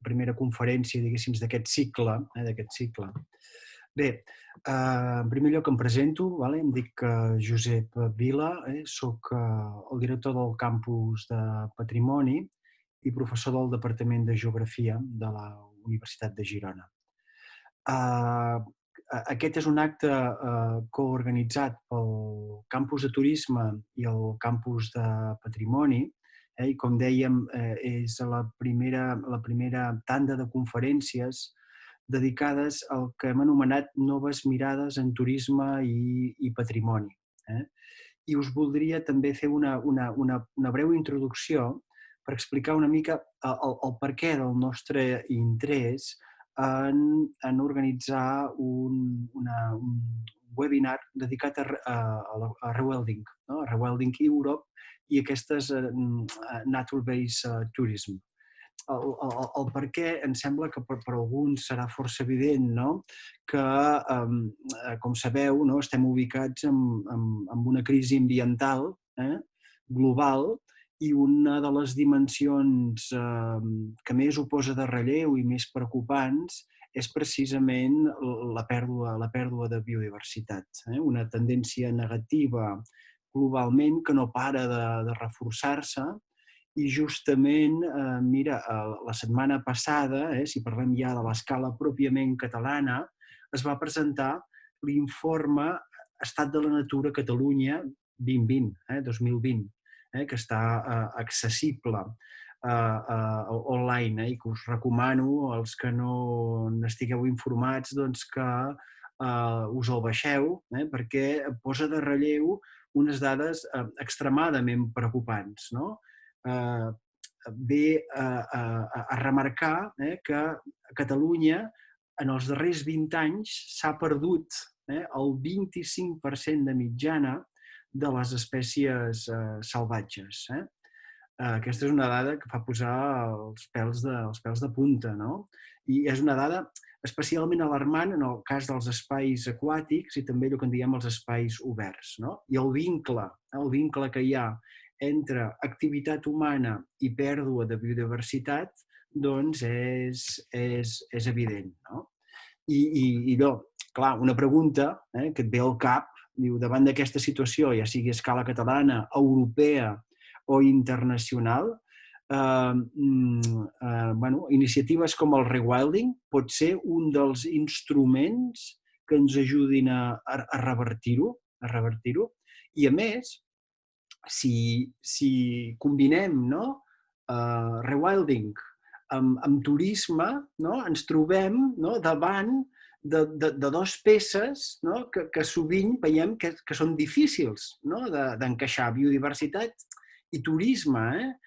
primera conferència, diguéssim, d'aquest cicle. Bé, en primer lloc em presento, em dic Josep Vila, soc el director del campus de Patrimoni i professor del Departament de Geografia de la Universitat de Girona. Aquest és un acte coorganitzat pel Campus de Turisme i el Campus de Patrimoni, i com dèiem, és la primera tanda de conferències dedicades al que hem anomenat noves mirades en turisme i patrimoni. I us voldria també fer una breu introducció per explicar una mica el perquè del nostre interès en organitzar un webinar dedicat a Rewilding, no? A Rewilding Europe i aquestes nature-based tourism. El per què em sembla que per alguns serà força evident, no? Que, com sabeu, no? Estem ubicats en una crisi ambiental global i una de les dimensions que més ho posa de relleu i més preocupants és precisament la pèrdua de biodiversitat. Una tendència negativa globalment que no para de reforçar-se. I justament, mira, la setmana passada, si parlem ja de l'escala pròpiament catalana, es va presentar l'informe Estat de la Natura a Catalunya 2020, que està accessible online i que us recomano, als que no n'estigueu informats, doncs que us el baixeu, perquè posa de relleu unes dades extremadament preocupants, no? Ve a remarcar que a Catalunya en els darrers 20 anys s'ha perdut el 25% de mitjana de les espècies salvatges. Aquesta és una dada que fa posar els pèls de punta, no? I és una dada especialment alarmant en el cas dels espais aquàtics i també allò que en diem els espais oberts, no? I el vincle que hi ha entre activitat humana i pèrdua de biodiversitat, doncs és evident, no? I clar, una pregunta que et ve al cap, diu, davant d'aquesta situació, ja sigui a escala catalana, europea o internacional, iniciatives com el rewilding pot ser un dels instruments que ens ajudin a revertir-ho, i a més, si combinem rewilding amb turisme, ens trobem davant de dues peces que sovint veiem que són difícils d'encaixar, biodiversitat i turisme,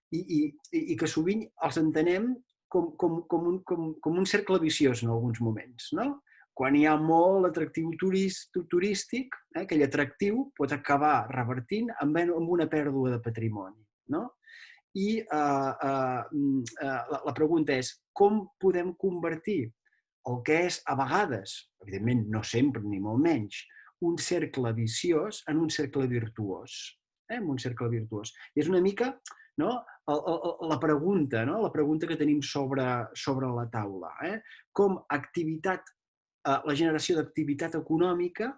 i que sovint els entenem com un cercle viciós en alguns moments, no? Quan hi ha molt atractiu turístic, aquell atractiu pot acabar revertint amb una pèrdua de patrimoni, no? I la pregunta és, com podem convertir el que és, a vegades, evidentment no sempre ni molt menys, un cercle viciós en un cercle virtuós? I és una mica la pregunta que tenim sobre la taula. Com la generació d'activitat econòmica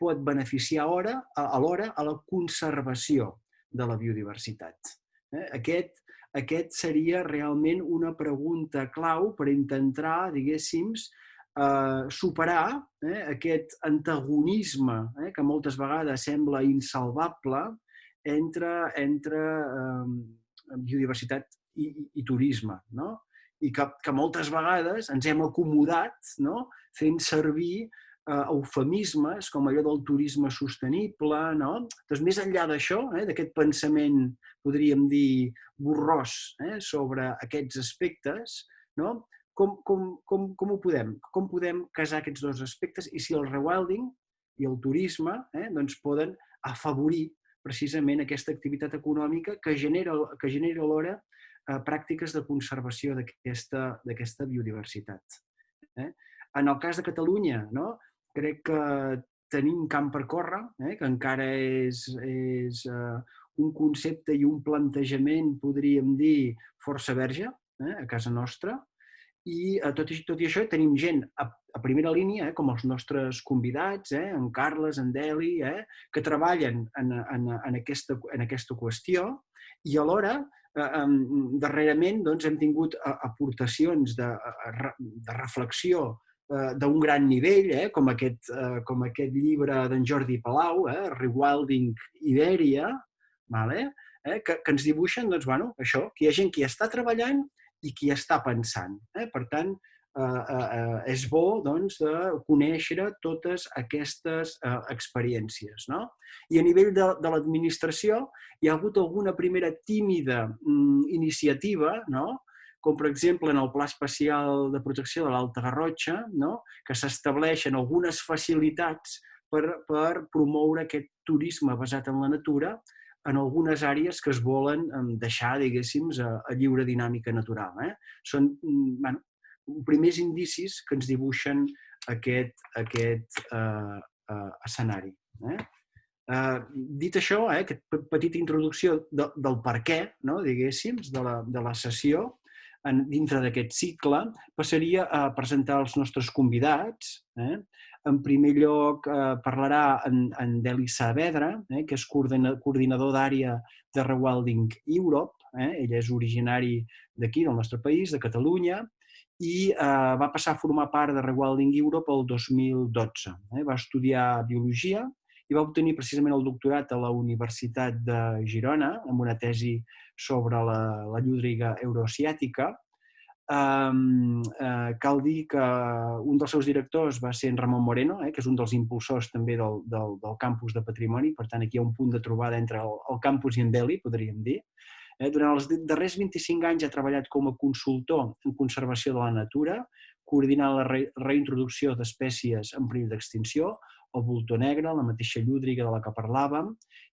pot beneficiar alhora a la conservació de la biodiversitat. Aquest seria realment una pregunta clau per intentar, diguéssim, superar aquest antagonisme que moltes vegades sembla insalvable entre biodiversitat i turisme, no? I que moltes vegades ens hem acomodat fent servir eufemismes com allò del turisme sostenible, no? Doncs més enllà d'això, d'aquest pensament, podríem dir, borrós sobre aquests aspectes, com ho podem? Com podem casar aquests dos aspectes i si el rewilding i el turisme poden afavorir precisament aquesta activitat econòmica que genera alhora pràctiques de conservació d'aquesta biodiversitat. En el cas de Catalunya, crec que tenim camp per córrer, que encara és un concepte i un plantejament, podríem dir, força verge a casa nostra. I tot i això tenim gent a primera línia, com els nostres convidats, en Carles, en Deli, que treballen en aquesta qüestió i alhora, darrerament, doncs, hem tingut aportacions de reflexió d'un gran nivell, com aquest llibre d'en Jordi Palau, Rewilding Ibèria, que ens dibuixen, doncs, això, que hi ha gent que hi està treballant i qui està pensant. Per tant, és bo doncs, de conèixer totes aquestes experiències. No? I a nivell de l'administració hi ha hagut alguna primera tímida iniciativa, no? Com per exemple en el Pla Especial de Protecció de l'Alta Garrotxa, no? Que s'estableixen algunes facilitats per promoure aquest turisme basat en la natura en algunes àrees que es volen deixar, diguéssim, a lliure dinàmica natural. Són primers indicis que ens dibuixen aquest escenari. Dit això, aquesta petita introducció del per què, no, diguéssim, de la sessió, dintre d'aquest cicle, passaria a presentar els nostres convidats. En primer lloc, parlarà en Deli Saavedra, que és coordinador d'àrea de Rewilding Europe. Ell és originari d'aquí, del nostre país, de Catalunya, i va passar a formar part de Rewilding Europe el 2012. Va estudiar biologia i va obtenir precisament el doctorat a la Universitat de Girona amb una tesi sobre la llúdriga euroasiàtica. Cal dir que un dels seus directors va ser en Ramon Moreno, que és un dels impulsors també del campus de patrimoni, per tant aquí hi ha un punt de trobada entre el campus i en Deli, podríem dir. Durant els darrers 25 anys ha treballat com a consultor en conservació de la natura, coordinant la reintroducció d'espècies en perill d'extinció, el voltor negre, la mateixa llúdriga de la que parlàvem,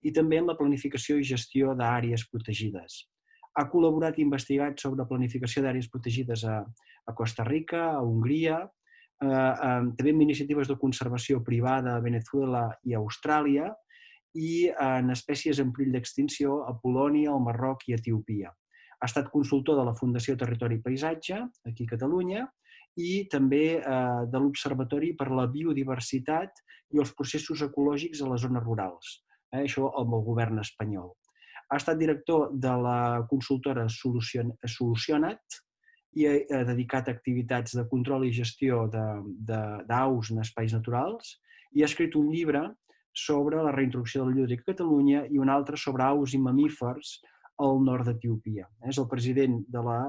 i també en la planificació i gestió d'àrees protegides. Ha col·laborat i investigat sobre planificació d'àrees protegides a Costa Rica, a Hongria, també en iniciatives de conservació privada a Venezuela i a Austràlia, i en espècies en perill d'extinció a Polònia, el Marroc i Etiòpia. Ha estat consultor de la Fundació Territori i Paisatge, aquí a Catalunya, i també de l'Observatori per la Biodiversitat i els Processos Ecològics a les Zones Rurals, això amb el govern espanyol. Ha estat director de la consultora Solucionat i ha dedicat a activitats de control i gestió d'aus en espais naturals i ha escrit un llibre sobre la reintroducció de la llúdriga a Catalunya i un altre sobre aus i mamífers al nord d'Etiòpia. És el president de la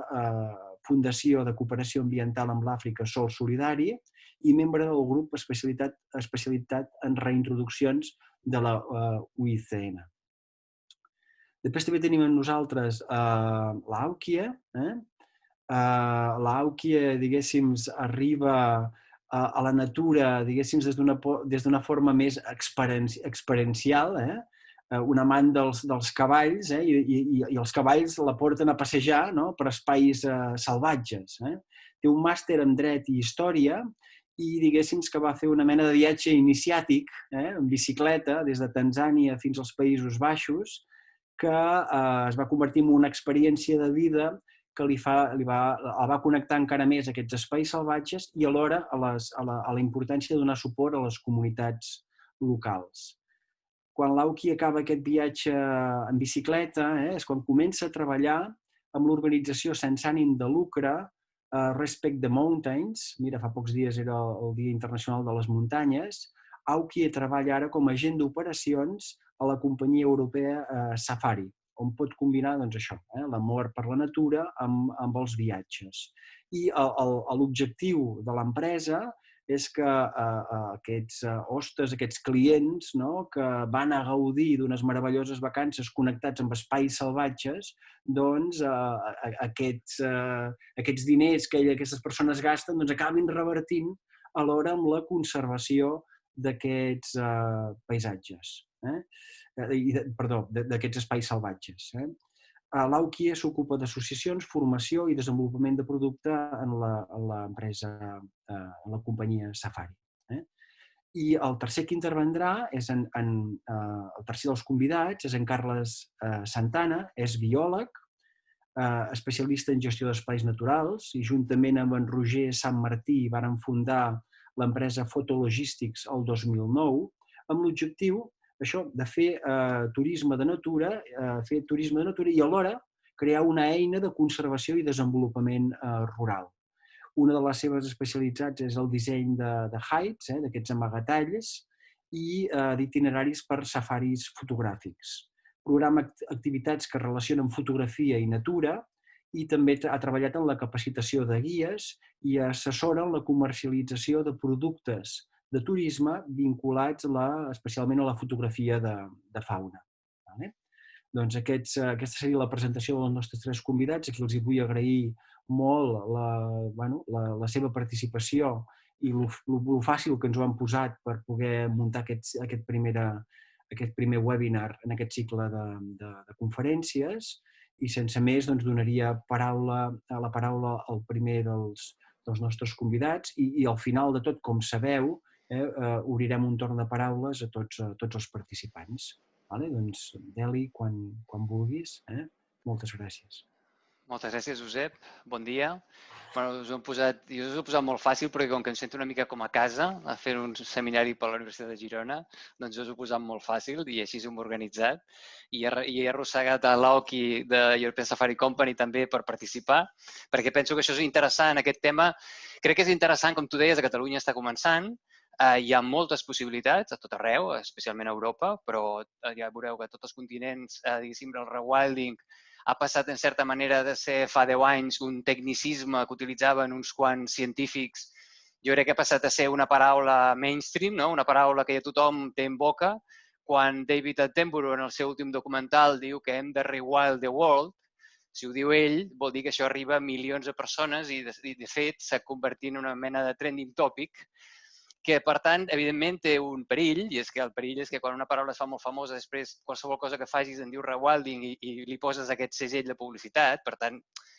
Fundació de Cooperació Ambiental amb l'Àfrica Sol Solidari i membre del grup especialitat en reintroduccions de la UICN. Després també tenim amb nosaltres l'Àuquia. L'Àuquia, diguéssim, arriba a la natura, diguéssim, des d'una forma més experiencial, un amant dels cavalls, i els cavalls la porten a passejar per espais salvatges. Té un màster en dret i història i diguéssim que va fer una mena de viatge iniciàtic en bicicleta des de Tanzània fins als Països Baixos, que es va convertir en una experiència de vida que el va connectar encara més a aquests espais salvatges i alhora a la importància de donar suport a les comunitats locals. Quan l'Àuquia acaba aquest viatge en bicicleta, és quan comença a treballar amb l'organització sense ànim de lucre Respect the Mountains. Mira, fa pocs dies era el Dia Internacional de les Muntanyes. Àuquia treballa ara com a agent d'operacions a la companyia europea Safari, on pot combinar això, l'amor per la natura amb els viatges. I l'objectiu de l'empresa és que aquests hostes, aquests clients que van a gaudir d'unes meravelloses vacances connectats amb espais salvatges, doncs aquests diners que aquestes persones gasten acabin revertint alhora amb la conservació d'aquests paisatges, perdó, d'aquests espais salvatges. L'Àuquia s'ocupa d'associacions, formació i desenvolupament de producte en l'empresa, en la companyia Safari. I el tercer que intervendrà és el tercer dels convidats, és en Carles Santana, és biòleg, especialista en gestió d'espais naturals, i juntament amb en Roger Sant Martí varen fundar l'empresa Fotologistics el 2009, amb l'objectiu de fer turisme de natura, i alhora crear una eina de conservació i desenvolupament rural. Una de les seves especialitats és el disseny de hides, d'aquests amagatalls, i d'itineraris per safaris fotogràfics. Programa activitats que relacionen fotografia i natura, i també ha treballat en la capacitació de guies i assessora en la comercialització de productes de turisme vinculats especialment a la fotografia de fauna. Doncs aquesta seria la presentació dels nostres tres convidats, a qui els vull agrair molt la seva participació i el fàcil que ens ho han posat per poder muntar aquest primer webinar en aquest cicle de conferències. I sense més donaria la paraula al primer dels nostres convidats i al final de tot, com sabeu, obrirem un torn de paraules a tots els participants. Doncs, Deli, quan vulguis. Moltes gràcies. Moltes gràcies, Josep. Bon dia. Jo us ho he posat molt fàcil perquè com que em sento una mica com a casa a fer un seminari per la Universitat de Girona, doncs us ho he posat molt fàcil i així hem organitzat. I he arrossegat a l'Oki de European Safari Company també per participar, perquè penso que això és interessant, aquest tema. Crec que és interessant, com tu deies, a Catalunya està començant. Hi ha moltes possibilitats a tot arreu, especialment a Europa, però ja veureu que a tots els continents, diguéssim, el rewilding ha passat, en certa manera, de ser fa 10 anys un tecnicisme que utilitzaven uns quants científics. Jo crec que ha passat a ser una paraula mainstream, no? Una paraula que ja tothom té en boca. Quan David Attenborough, en el seu últim documental, diu que hem de rewild the world, si ho diu ell, vol dir que això arriba a milions de persones i, de fet, s'ha convertit en una mena de trending topic que, per tant, evidentment té un perill, i és que el perill és que quan una paraula es fa molt famosa, després qualsevol cosa que facis en diu rewilding i li poses aquest segell de publicitat. Per tant,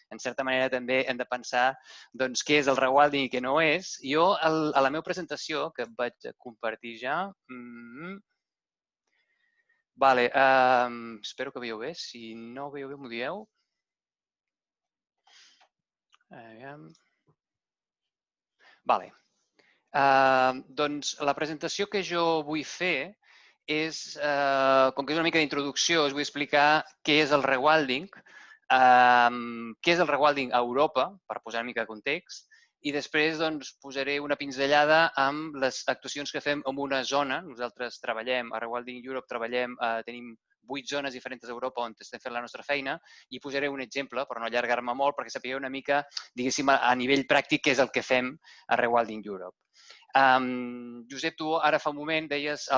en certa manera també hem de pensar doncs, què és el rewilding i què no és. Jo, a la meva presentació, que vaig compartir ja... Vale, espero que veieu bé. Si no veieu bé, m'ho dieu. Vale. Doncs la presentació que jo vull fer és, com que és una mica d'introducció, us vull explicar què és el rewilding, què és el rewilding a Europa, per posar una mica de context, i després doncs, posaré una pinzellada amb les actuacions que fem en una zona. Nosaltres treballem, a Rewilding Europe tenim 8 zones diferents a Europa on estem fent la nostra feina, i posaré un exemple, per no allargar-me molt, perquè sapigueu una mica, diguéssim, a nivell pràctic què és el que fem a Rewilding Europe. Josep, tu ara fa un moment deies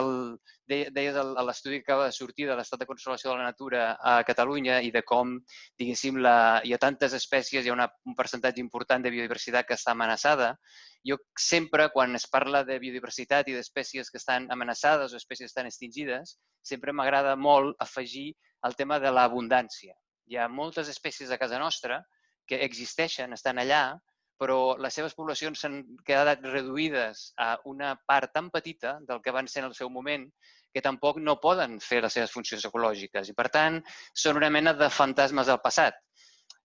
l'estudi que acaba de sortir de l'estat de conservació de la natura a Catalunya i de com, diguéssim, hi ha tantes espècies, hi ha un percentatge important de biodiversitat que està amenaçada. Jo sempre, quan es parla de biodiversitat i d'espècies que estan amenaçades o espècies que estan extingides, sempre m'agrada molt afegir el tema de l'abundància. Hi ha moltes espècies a casa nostra que existeixen, estan allà, però les seves poblacions s'han quedat reduïdes a una part tan petita del que van ser en el seu moment que tampoc no poden fer les seves funcions ecològiques i, per tant, són una mena de fantasmes del passat.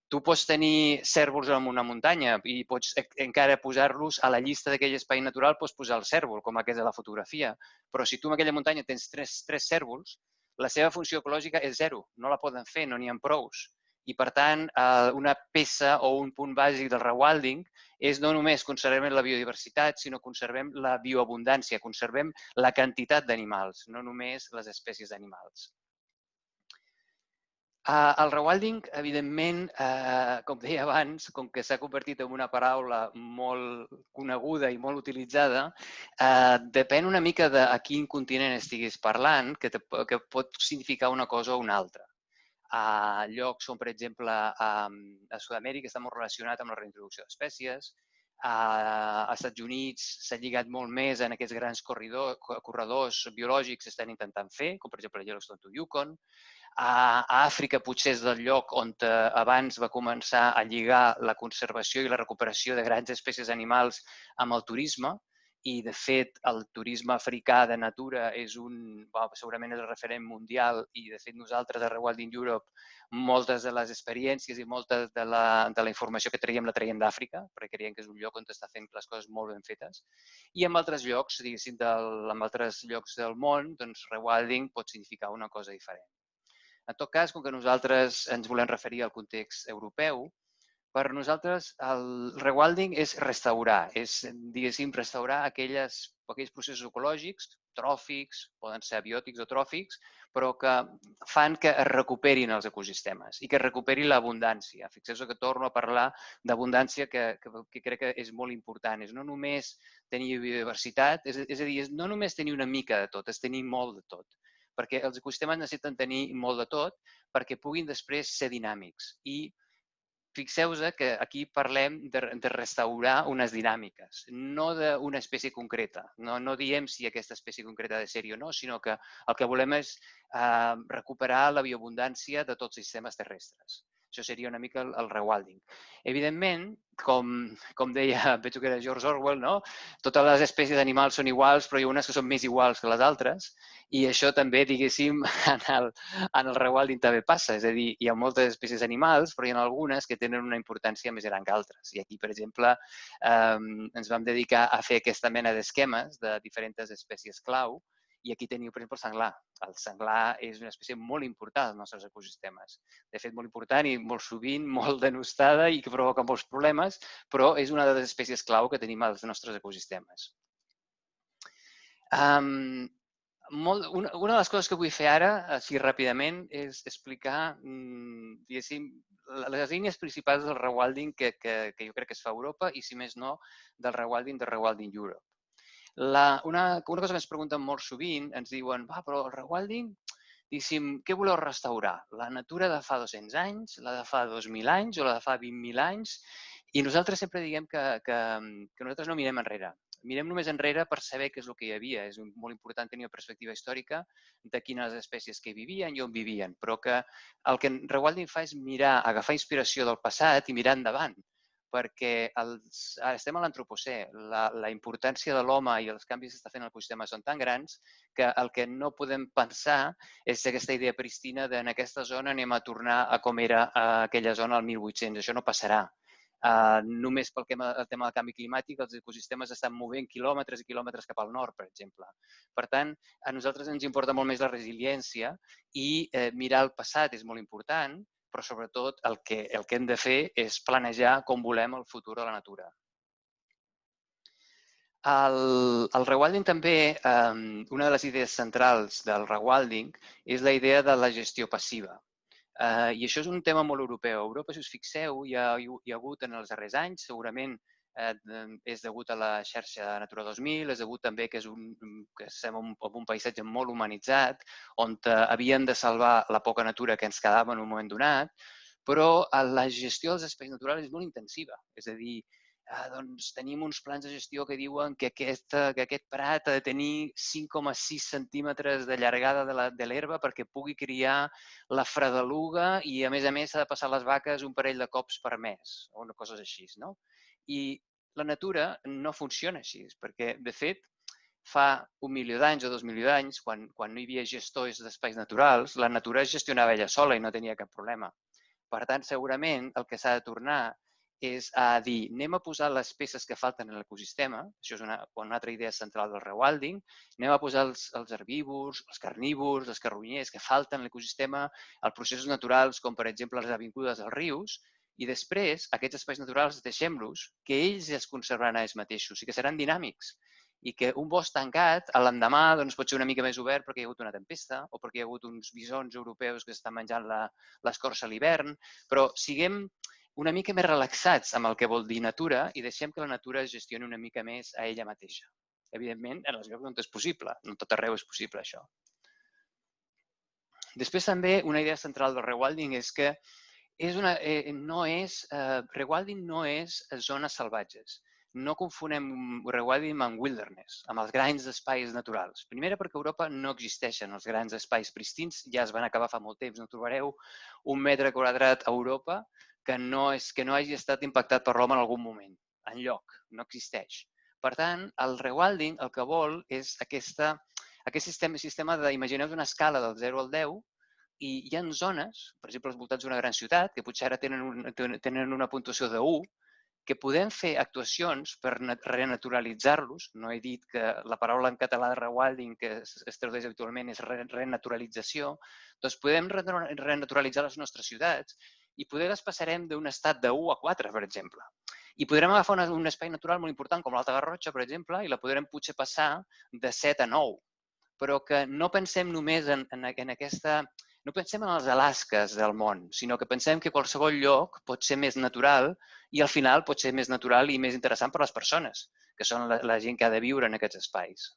Tu pots tenir cérvols en una muntanya i pots encara posar-los a la llista d'aquell espai natural, pots posar el cérvol, com aquest de la fotografia. Però si tu en aquella muntanya tens tres cérvols, la seva funció ecològica és zero, no la poden fer, no n'hi ha prous. I, per tant, una peça o un punt bàsic del rewilding és no només conservem la biodiversitat, sinó conservem la bioabundància, conservem la quantitat d'animals, no només les espècies d'animals. El rewilding, evidentment, com deia abans, com que s'ha convertit en una paraula molt coneguda i molt utilitzada, depèn una mica de a quin continent estiguis parlant, que pot significar una cosa o una altra. A llocs com, per exemple, a Sud-amèrica està molt relacionat amb la reintroducció d'espècies. Als Estats Units s'ha lligat molt més en aquests grans corredors biològics que estan intentant fer, com per exemple Yellowstone to Yukon. A Àfrica potser és el lloc on abans va començar a lligar la conservació i la recuperació de grans espècies animals amb el turisme, i, de fet, el turisme africà de natura és segurament és el referent mundial i, de fet, nosaltres a Rewilding Europe moltes de les experiències i molta de la informació que traiem la traiem d'Àfrica, perquè creiem que és un lloc on està fent les coses molt ben fetes. I en altres llocs, diguéssim, en altres llocs del món, doncs rewilding pot significar una cosa diferent. En tot cas, com que nosaltres ens volem referir al context europeu, per nosaltres el rewilding és restaurar, és, diguéssim, restaurar aquells processos ecològics, tròfics, poden ser abiòtics o tròfics, però que fan que es recuperin els ecosistemes i que es recuperi l'abundància. Fixeu-vos que torno a parlar d'abundància que crec que és molt important. És no només tenir biodiversitat, és a dir, no només tenir una mica de tot, és tenir molt de tot. Perquè els ecosistemes necessiten tenir molt de tot perquè puguin després ser dinàmics. I fixeu-vos que aquí parlem de restaurar unes dinàmiques, no d'una espècie concreta. No diem si aquesta espècie concreta ha de ser-hi o no, sinó que el que volem és recuperar la bioabundància de tots els sistemes terrestres. Això seria una mica el rewilding. Evidentment, com deia, penso que era George Orwell, no? Totes les espècies d'animals són iguals, però hi ha unes que són més iguals que les altres, i això també, diguéssim, en el rewilding també passa. És a dir, hi ha moltes espècies d'animals, però hi ha algunes que tenen una importància més gran que altres. I aquí, per exemple, ens vam dedicar a fer aquesta mena d'esquemes de diferents espècies clau. I aquí teniu, per exemple, el senglar. El senglar és una espècie molt important als nostres ecosistemes. De fet, molt important i molt sovint molt denostada i que provoca molts problemes, però és una de les espècies clau que tenim als nostres ecosistemes. Una de les coses que vull fer ara, així ràpidament, és explicar, diguéssim, les línies principals del rewilding que jo crec que es fa a Europa i, si més no, del Rewilding Europe. Una cosa que ens pregunten molt sovint, ens diuen, però el rewilding, diguéssim, què voleu restaurar? La natura de fa 200 anys, la de fa 2.000 anys o la de fa 20.000 anys? I nosaltres sempre diem que nosaltres no mirem enrere. Mirem només enrere per saber què és el que hi havia. És molt important tenir una perspectiva històrica de quines espècies que hi vivien i on vivien, però que el que rewilding fa és mirar, agafar inspiració del passat i mirar endavant, perquè estem a l'antropocè. La importància de l'home i els canvis que està fent l'ecosistema són tan grans que el que no podem pensar és aquesta idea pristina de en aquesta zona anem a tornar a com era aquella zona al 1800. Això no passarà. Només pel tema del canvi climàtic, els ecosistemes estan movent quilòmetres i quilòmetres cap al nord, per exemple. Per tant, a nosaltres ens importa molt més la resiliència i mirar el passat és molt important, però sobretot el que hem de fer és planejar com volem el futur de la natura. El rewilding també, una de les idees centrals del rewilding és la idea de la gestió passiva. I això és un tema molt europeu. A Europa, si us fixeu, hi ha hagut en els darrers anys, segurament és degut a la xarxa Natura 2000, és degut també que estem en un paisatge molt humanitzat, on havíem de salvar la poca natura que ens quedava en un moment donat, però la gestió dels espais naturals és molt intensiva. És a dir, doncs tenim uns plans de gestió que diuen que aquest prat ha de tenir 5,6 centímetres de llargada de l'herba perquè pugui criar la fredeluga i, a més s'ha de passar les vaques un parell de cops per mes, o coses així, no? I la natura no funciona així, perquè, de fet, fa 1 milió d'anys o 2 milió d'anys, quan no hi havia gestors d'espais naturals, la natura es gestionava ella sola i no tenia cap problema. Per tant, segurament el que s'ha de tornar és a dir, anem a posar les peces que falten en l'ecosistema, això és una altra idea central del rewilding, anem a posar els herbívors, els carnívors, els carronyers que falten en l'ecosistema, els processos naturals, com per exemple les avingudes dels rius, i després aquests espais naturals deixem-los, que ells es conservaran a ells mateixos i que seran dinàmics. I que un bosc tancat, l'endemà pot ser una mica més obert perquè hi ha hagut una tempesta o perquè hi ha hagut uns bisons europeus que estan menjant l'escorça a l'hivern, però siguem una mica més relaxats amb el que vol dir natura i deixem que la natura es gestioni una mica més a ella mateixa. Evidentment, en els llocs on és possible, no tot arreu és possible això. Després també una idea central del rewilding és que rewilding no és zones salvatges. No confonem rewilding amb wilderness, amb els grans espais naturals. Primera, perquè a Europa no existeixen els grans espais pristins, ja es van acabar fa molt temps. No trobareu 1 metre quadrat a Europa que no hagi estat impactat per l'home en algun moment, enlloc, no existeix. Per tant, el rewilding el que vol és aquest sistema de, imagineu una escala del 0 al 10, i hi ha zones, per exemple, als voltats d'una gran ciutat, que potser ara tenen una puntuació de 1, que podem fer actuacions per renaturalitzar-los. No he dit que la paraula en català de rewilding, que es tradueix habitualment, és renaturalització. Doncs podem renaturalitzar les nostres ciutats i poder les passarem d'un estat de 1 a 4, per exemple. I podrem agafar un espai natural molt important, com l'Alta Garrotxa, per exemple, i la podrem potser passar de 7 a 9. Però que no pensem només en aquesta... No pensem en els Alasques del món, sinó que pensem que qualsevol lloc pot ser més natural i al final pot ser més natural i més interessant per a les persones, que són la gent que ha de viure en aquests espais.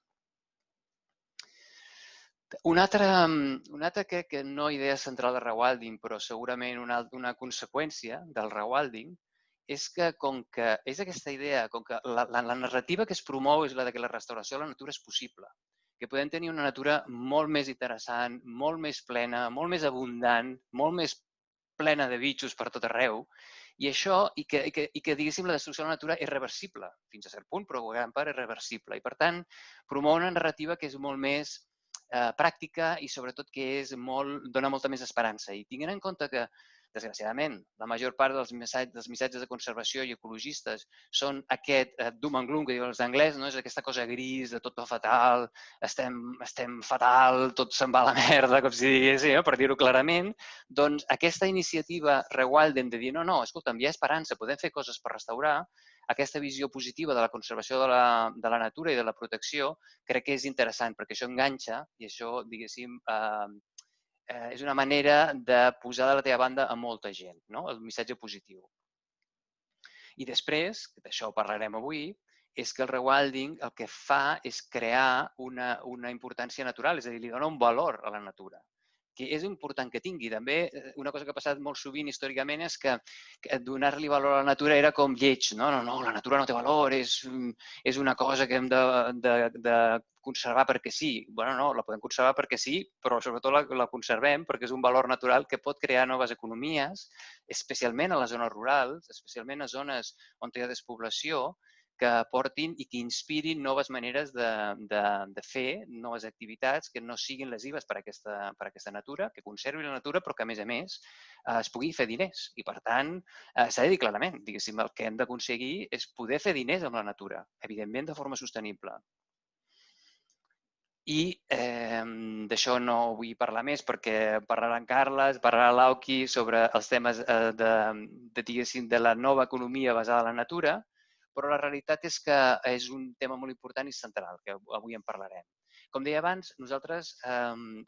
Una altra que no idea central de rewilding, però segurament una conseqüència del rewilding, és que com que és aquesta idea, com que la narrativa que es promou és la de que la restauració de la natura és possible, que podem tenir una natura molt més interessant, molt més plena, molt més abundant, molt més plena de bitxos per tot arreu, i això, diguéssim, la destrucció de la natura és reversible, fins a cert punt, però en gran part és reversible. I, per tant, promou una narrativa que és molt més pràctica i, sobretot, que dona molta més esperança. I tinguent en compte que, desgraciadament, la major part dels missatges de conservació i ecologistes són aquest doom and gloom que diuen els anglesos, no? És aquesta cosa gris de tot va fatal, estem fatal, tot se'n va a la merda, com si diguéssim, per dir-ho clarament. Doncs aquesta iniciativa Rewilding de dir no, escolta'm, hi ha esperança, podem fer coses per restaurar, aquesta visió positiva de la conservació de la natura i de la protecció, crec que és interessant, perquè això enganxa i això, diguéssim, és una manera de posar de la teva banda a molta gent, no? El missatge positiu. I després, d'això parlarem avui, és que el rewilding el que fa és crear una importància natural, és a dir, li dona un valor a la natura, que és important que tingui. També una cosa que ha passat molt sovint històricament és que donar-li valor a la natura era com lleig. No, la natura no té valor, és una cosa que hem de conservar perquè sí. Bueno, no, la podem conservar perquè sí, però sobretot la conservem perquè és un valor natural que pot crear noves economies, especialment a les zones rurals, especialment a zones on hi ha despoblació, que portin i que inspirin noves maneres de fer, noves activitats que no siguin lesives per a aquesta natura, que conservi la natura, però que, a més, es pugui fer diners. I, per tant, s'ha de dir clarament, diguéssim, el que hem d'aconseguir és poder fer diners amb la natura, evidentment de forma sostenible. I d'això no vull parlar més perquè parlarà en Carles, parlarà l'Auki sobre els temes de la nova economia basada en la natura, però la realitat és que és un tema molt important i central, que avui en parlarem. Com deia abans, nosaltres,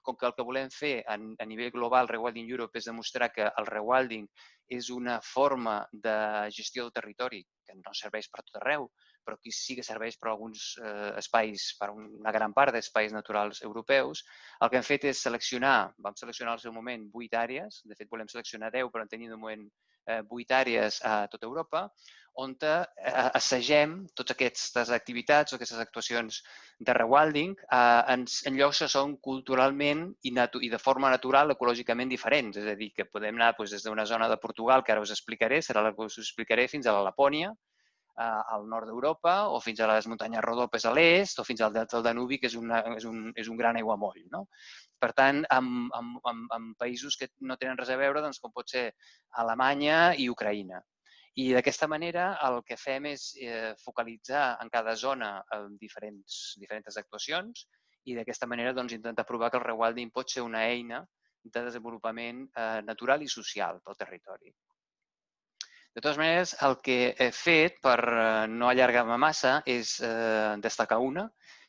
com que el que volem fer a nivell global, Rewilding Europe, és demostrar que el rewilding és una forma de gestió del territori que no serveix per tot arreu, però aquí sí que serveix per alguns espais, per una gran part d'espais naturals europeus. El que hem fet és vam seleccionar al seu moment 8 àrees, de fet volem seleccionar 10, però en tenim de moment 8 àrees a tota Europa, on assagem totes aquestes activitats o aquestes actuacions de rewilding en llocs que són culturalment i de forma natural, ecològicament diferents. És a dir, que podem anar des d'una zona de Portugal, que ara us explicaré, serà la que us explicaré, fins a la Lapònia, al nord d'Europa, o fins a les muntanyes Rodopes a l'est, o fins al delta del Danubi, que és un gran aiguamoll. No? Per tant, amb països que no tenen res a veure, doncs, com pot ser Alemanya i Ucraïna. I d'aquesta manera el que fem és focalitzar en cada zona diferents actuacions i d'aquesta manera doncs, intentar provar que el rewilding pot ser una eina de desenvolupament natural i social pel territori. De totes maneres, el que he fet, per no allargar-me massa, és destacar una,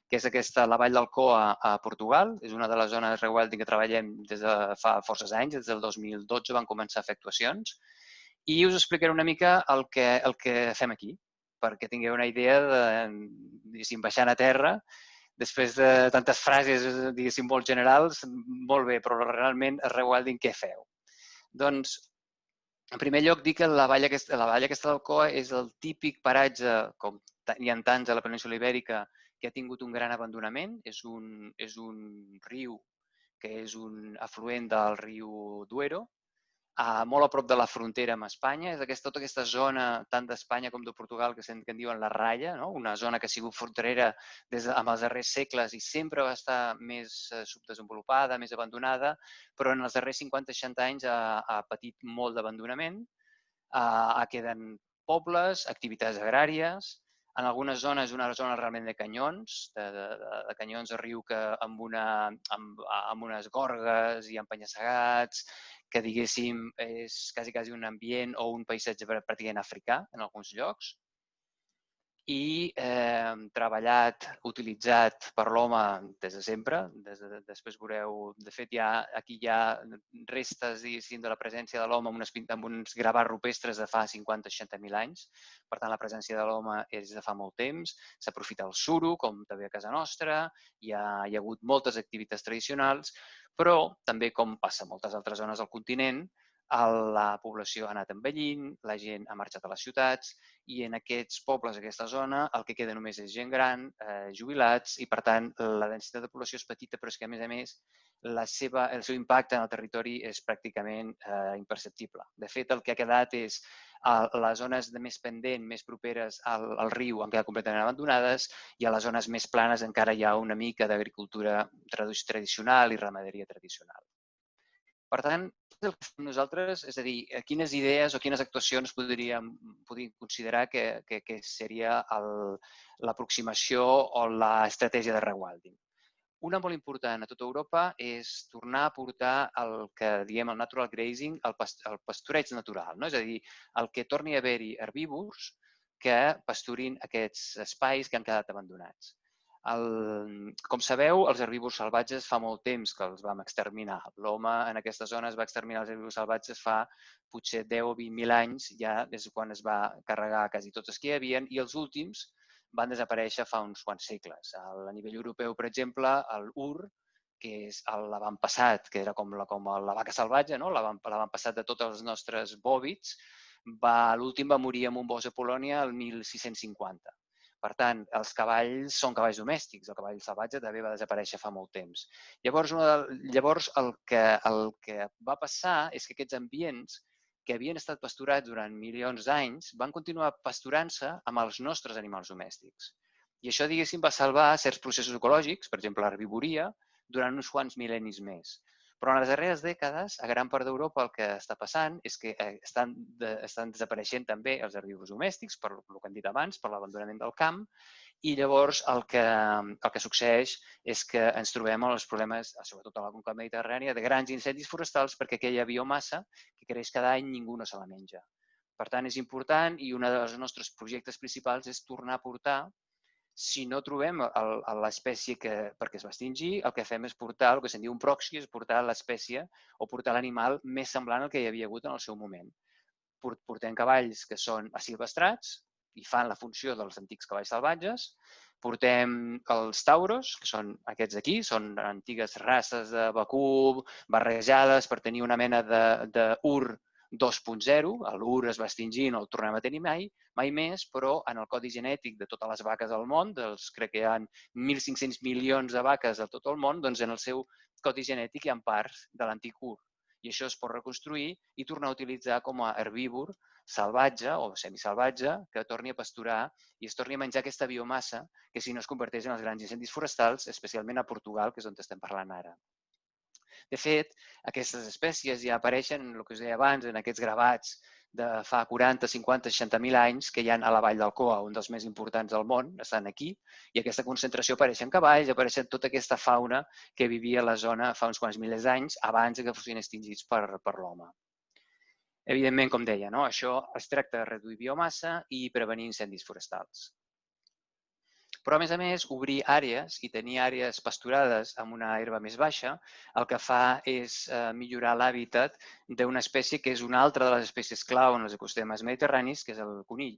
que és la Vall d'Alcoa a Portugal. És una de les zones de rewilding que treballem des de fa forces anys, des del 2012 vam començar a fer actuacions. I us explicaré una mica el que fem aquí, perquè tingueu una idea de, baixant a terra, després de tantes frases, diguéssim, molt generals, molt bé, però realment a rewilding què feu? Doncs, en primer lloc, dir que la vall aquesta d'Alcoa és el típic paratge, com hi ha tants a la península Ibèrica, que ha tingut un gran abandonament. És un riu que és un afluent del riu Duero, molt a prop de la frontera amb Espanya. És tota aquesta zona, tant d'Espanya com de Portugal, que en diuen la Raya, no? Una zona que ha sigut fronterera amb els darrers segles i sempre va estar més subdesenvolupada, més abandonada, però en els darrers 50-60 anys ha patit molt d'abandonament. Queden pobles, activitats agràries. En algunes zones, una zona realment de canyons, de canyons de riu que amb unes gorgues i amb penya-segats, que diguéssim és quasi un ambient o un paisatge pràcticament africà en alguns llocs. I treballat, utilitzat per l'home des de sempre. Després veureu, de fet, aquí hi ha restes de la presència de l'home amb uns gravats rupestres de fa 50-60.000 anys. Per tant, la presència de l'home és de fa molt temps. S'aprofita el suro, com també a casa nostra. Hi ha hagut moltes activitats tradicionals, però també, com passa a moltes altres zones del continent, la població ha anat envellint, la gent ha marxat a les ciutats i en aquests pobles, aquesta zona, el que queda només és gent gran, jubilats i, per tant, la densitat de població és petita, però és que, a més, el seu impacte en el territori és pràcticament imperceptible. De fet, el que ha quedat és les zones de més pendent, més properes al riu, han quedat completament abandonades i a les zones més planes encara hi ha una mica d'agricultura tradicional i ramaderia tradicional. Per tant, el que fem nosaltres, és a dir, quines idees o quines actuacions podríem considerar que seria l'aproximació o l'estratègia de rewilding. Una molt important a tota Europa és tornar a portar el que diem el natural grazing, el pastureig natural, no? És a dir, el que torni a haver-hi herbívors que pasturin aquests espais que han quedat abandonats. Com sabeu, els herbívors salvatges fa molt temps que els vam exterminar. L'home en aquestes zones va exterminar els herbívors salvatges fa potser 10 o 20.000 anys, ja des de quan es va carregar quasi tots els que hi havia, i els últims van desaparèixer fa uns quants segles. A nivell europeu, per exemple, l'ur, que és l'avantpassat, que era com la vaca salvatge, no? L'avantpassat de tots els nostres bòvids, l'últim va morir en un bosc a Polònia el 1650. Per tant, els cavalls són cavalls domèstics, el cavall salvatge també va desaparèixer fa molt temps. Llavors el que va passar és que aquests ambients que havien estat pasturats durant milions d'anys van continuar pasturant-se amb els nostres animals domèstics. I això, diguéssim, va salvar certs processos ecològics, per exemple, l'herbivoria, durant uns quants mil·lennis més. Però en les darreres dècades, a gran part d'Europa, el que està passant és que estan desapareixent també els herbívors domèstics, per el que hem dit abans, per l'abandonament del camp, i llavors el que succeeix és que ens trobem amb els problemes, sobretot a la conca mediterrània, de grans incendis forestals perquè aquella biomassa que creix cada any ningú no se la menja. Per tant, és important i un dels nostres projectes principals és tornar a portar. Si no trobem l'espècie perquè es va extingir, el que fem és portar, el que se'n diu un proxy, és portar l'espècie o portar l'animal més semblant al que hi havia hagut en el seu moment. Portem cavalls que són asilvestrats i fan la funció dels antics cavalls salvatges. Portem els tauros, que són aquests d'aquí, són antigues races de vacú barrejades per tenir una mena d'ur 2.0, l'ur es va extingir i no el tornem a tenir mai més, però en el codi genètic de totes les vaques del món, crec que hi ha 1.500 milions de vaques a tot el món, doncs en el seu codi genètic hi ha parts de l'antic ur. I això es pot reconstruir i tornar a utilitzar com a herbívor salvatge o semisalvatge que torni a pasturar i es torni a menjar aquesta biomassa que si no es converteix en els grans incendis forestals, especialment a Portugal, que és on estem parlant ara. De fet, aquestes espècies ja apareixen, el que us deia abans, en aquests gravats de fa 40, 50, 60.000 anys que hi ha a la Vall d'Alcoa, un dels més importants del món, estan aquí, i aquesta concentració apareixen cavalls, apareixen tota aquesta fauna que vivia a la zona fa uns quants milers d'anys abans que fossin extingits per l'home. Evidentment, com deia, no? Això es tracta de reduir biomassa i prevenir incendis forestals. Però, a més, obrir àrees i tenir àrees pasturades amb una herba més baixa, el que fa és millorar l'hàbitat d'una espècie que és una altra de les espècies clau en els ecosistemes mediterranis, que és el conill.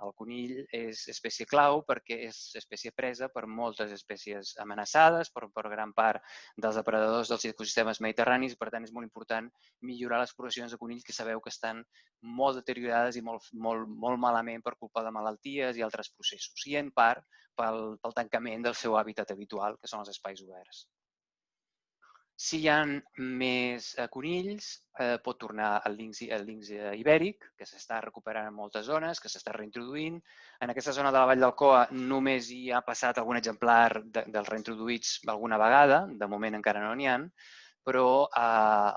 El conill és espècie clau perquè és espècie presa per moltes espècies amenaçades, per gran part dels depredadors dels ecosistemes mediterranis, i per tant és molt important millorar les poblacions de conills que sabeu que estan molt deteriorades i molt malament per culpa de malalties i altres processos, i en part pel tancament del seu hàbitat habitual, que són els espais oberts. Si hi ha més conills, pot tornar al linx ibèric, que s'està recuperant en moltes zones, que s'està reintroduint. En aquesta zona de la Vall d'Alcoa només hi ha passat algun exemplar dels reintroduïts alguna vegada, de moment encara no n'hi ha, però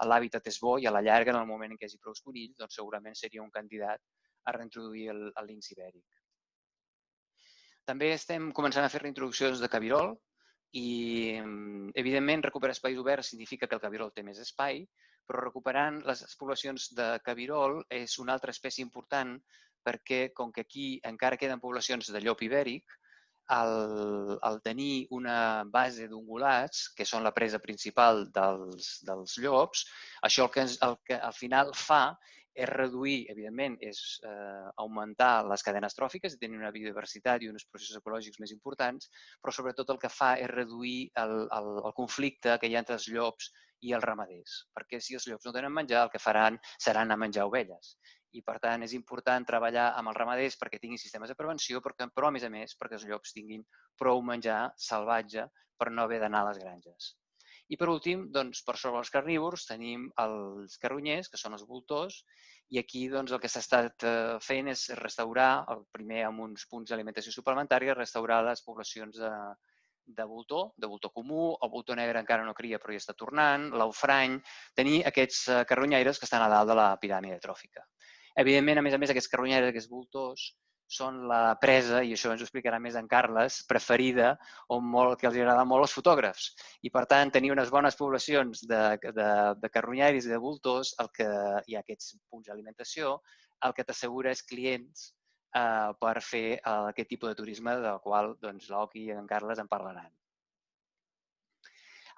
l'hàbitat és bo i a la llarga, en el moment en què hi hagi prou conills, doncs segurament seria un candidat a reintroduir el linx ibèric. També estem començant a fer reintroduccions de cabirol i, evidentment, recuperar espais oberts significa que el cabirol té més espai, però recuperant les poblacions de cabirol és una altra espècie important perquè, com que aquí encara queden poblacions de llop ibèric, al tenir una base d'ungulats, que són la presa principal dels llops, això el que al final fa és reduir, evidentment, és augmentar les cadenes tròfiques i tenir una biodiversitat i uns processos ecològics més importants, però sobretot el que fa és reduir el conflicte que hi ha entre els llops i els ramaders, perquè si els llops no tenen menjar, el que faran serà anar a menjar ovelles. I, per tant, és important treballar amb els ramaders perquè tinguin sistemes de prevenció, però, a més, perquè els llops tinguin prou menjar salvatge per no haver d'anar a les granges. I, per últim, doncs, per sobre els carnívors tenim els carronyers, que són els voltors, i aquí doncs, el que s'ha estat fent és restaurar, primer amb uns punts d'alimentació suplementària, restaurar les poblacions de voltor comú, el voltor negre encara no cria però ja està tornant, l'aufrany, tenir aquests carronyaires que estan a dalt de la piràmide tròfica. Evidentment, a més, aquests carronyaires, aquests voltors, són la presa, i això ens ho explicarà més en Carles, preferida o que els agrada molt als fotògrafs. I, per tant, tenir unes bones poblacions de carronyaris i de voltors, hi ha aquests punts d'alimentació, el que t'assegura és clients per fer aquest tipus de turisme del qual l'Oki i en Carles en parlaran.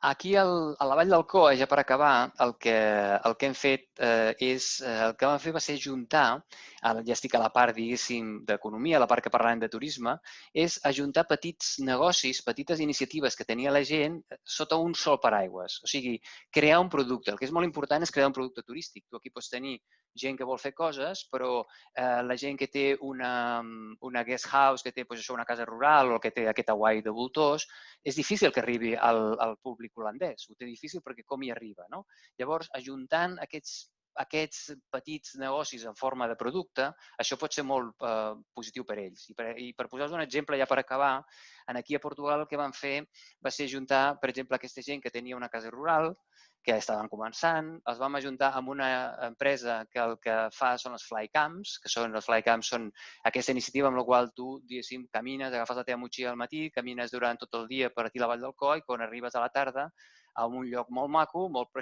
Aquí a la Vall d'Alcoa, ja per acabar, el que hem fet el que vam fer va ser ajuntar, ja estic a la part, diguéssim, d'economia, a la part que parlàvem de turisme, és ajuntar petits negocis, petites iniciatives que tenia la gent sota un sol paraigües. O sigui, crear un producte. El que és molt important és crear un producte turístic. Tu aquí pots tenir gent que vol fer coses, però la gent que té una guest house, que té una casa rural o que té aquest Hawaii de voltors, és difícil que arribi al públic holandès. Ho té difícil perquè com hi arriba, no? Llavors, ajuntant aquests petits negocis en forma de producte, això pot ser molt positiu per ells. I per posar-vos un exemple, ja per acabar, aquí a Portugal el que vam fer va ser ajuntar, per exemple, aquesta gent que tenia una casa rural, que estaven començant, els vam ajuntar amb una empresa que el que fa són els flycams, els flycams són aquesta iniciativa amb la qual tu, diguéssim, camines, agafes la teva motxilla al matí, camines durant tot el dia per aquí a la Vall d'Alcoa i quan arribes a la tarda, a un lloc molt maco, molt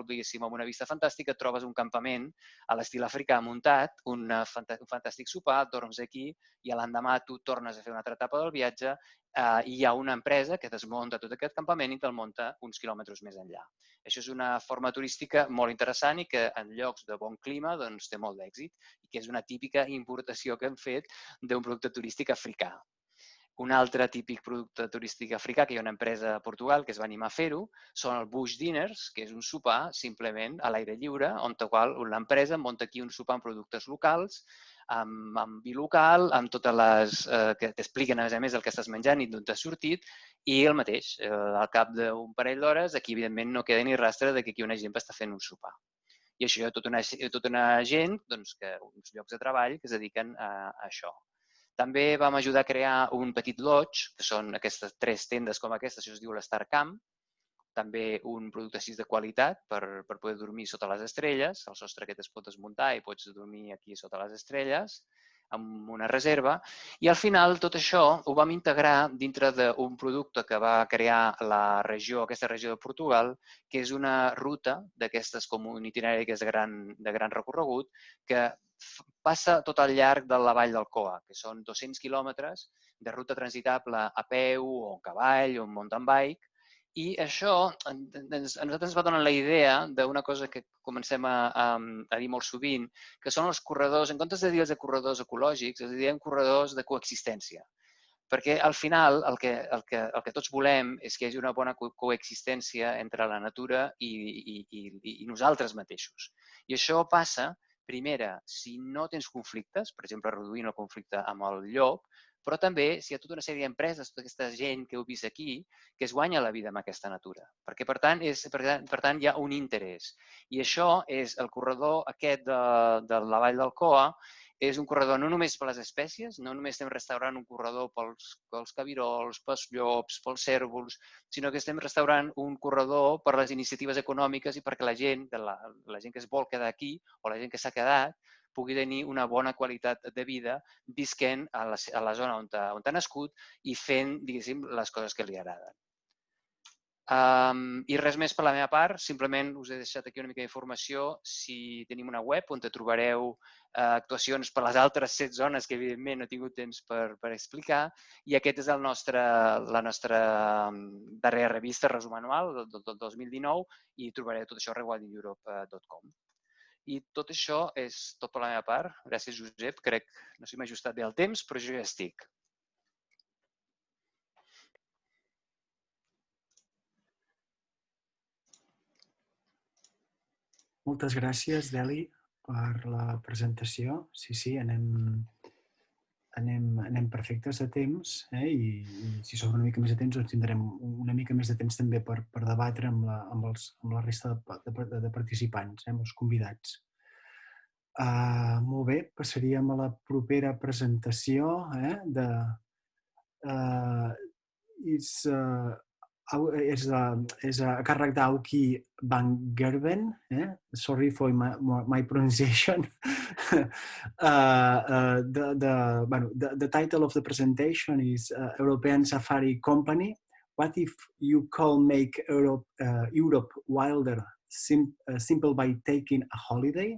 diguéssim, amb una vista fantàstica, et trobes un campament a l'estil africà muntat, un fantàstic sopar, dorms aquí i l'endemà tu tornes a fer una altra etapa del viatge i hi ha una empresa que desmunta tot aquest campament i te'l munta uns quilòmetres més enllà. Això és una forma turística molt interessant i que en llocs de bon clima doncs, té molt d'èxit i que és una típica importació que hem fet d'un producte turístic africà. Un altre típic producte turístic africà, que hi ha una empresa a Portugal que es va animar a fer-ho, són el Bush Dinners, que és un sopar simplement a l'aire lliure, on l'empresa munta aquí un sopar amb productes locals, amb vi local, amb totes les que t'expliquen, a més, el que estàs menjant i d'on t'has sortit, i el mateix, al cap d'un parell d'hores, aquí, evidentment, no queda ni rastre que aquí una gent està fent un sopar. I això hi ha tota una gent, doncs, uns llocs de treball que es dediquen a això. També vam ajudar a crear un petit lodge, que són aquestes 3 tendes com aquesta, això es diu l'Star Camp, també un producte així de qualitat per poder dormir sota les estrelles, el sostre aquest es pot desmuntar i pots dormir aquí sota les estrelles, amb una reserva, i al final tot això ho vam integrar dintre d'un producte que va crear aquesta regió de Portugal, que és una ruta d'aquestes com un itinerari que és de gran recorregut, que passa tot al llarg de la Vall d'Alcoa, que són 200 quilòmetres de ruta transitable a peu o a cavall o en mountain bike, i això a nosaltres ens va donar la idea d'una cosa que comencem a dir molt sovint, que són els corredors, en comptes de dir els corredors ecològics, els diem corredors de coexistència. Perquè al final el que tots volem és que hi hagi una bona coexistència entre la natura i nosaltres mateixos. I això passa Primera, si no tens conflictes, per exemple, reduint el conflicte amb el llop, però també si hi ha tota una sèrie d'empreses, tota aquesta gent que heu vist aquí, que es guanya la vida amb aquesta natura. Perquè, per tant, hi ha un interès. I això és el corredor aquest de la Vall d'Alcoa, és un corredor no només per les espècies, no només estem restaurant un corredor pels cabirols, pels llops, pels cérvols, sinó que estem restaurant un corredor per les iniciatives econòmiques i perquè la gent que es vol quedar aquí o la gent que s'ha quedat pugui tenir una bona qualitat de vida visquent a la zona on ha nascut i fent, diguéssim, les coses que li agraden. I res més per la meva part, simplement us he deixat aquí una mica d'informació. Si tenim una web on trobareu actuacions per les altres 7 zones que evidentment no he tingut temps per explicar, i aquest és la nostra darrera revista resum anual del 2019 i trobareu tot això a rewildingeurope.com. I tot això és tot per la meva part. Gràcies, Josep. Crec, no sé si m'ha ajustat bé el temps, però jo ja estic. Moltes gràcies, Deli, per la presentació. Sí, anem perfectes de temps, i si sobra una mica més de temps doncs tindrem una mica més de temps també per debatre amb la resta de participants, amb els convidats. Molt bé, passaríem a la propera presentació és a càrrec d'Auki van Gerven. Sorry for my pronunciation. The title of the presentation is European Safari Company. What if you could make Europe wilder simple by taking a holiday?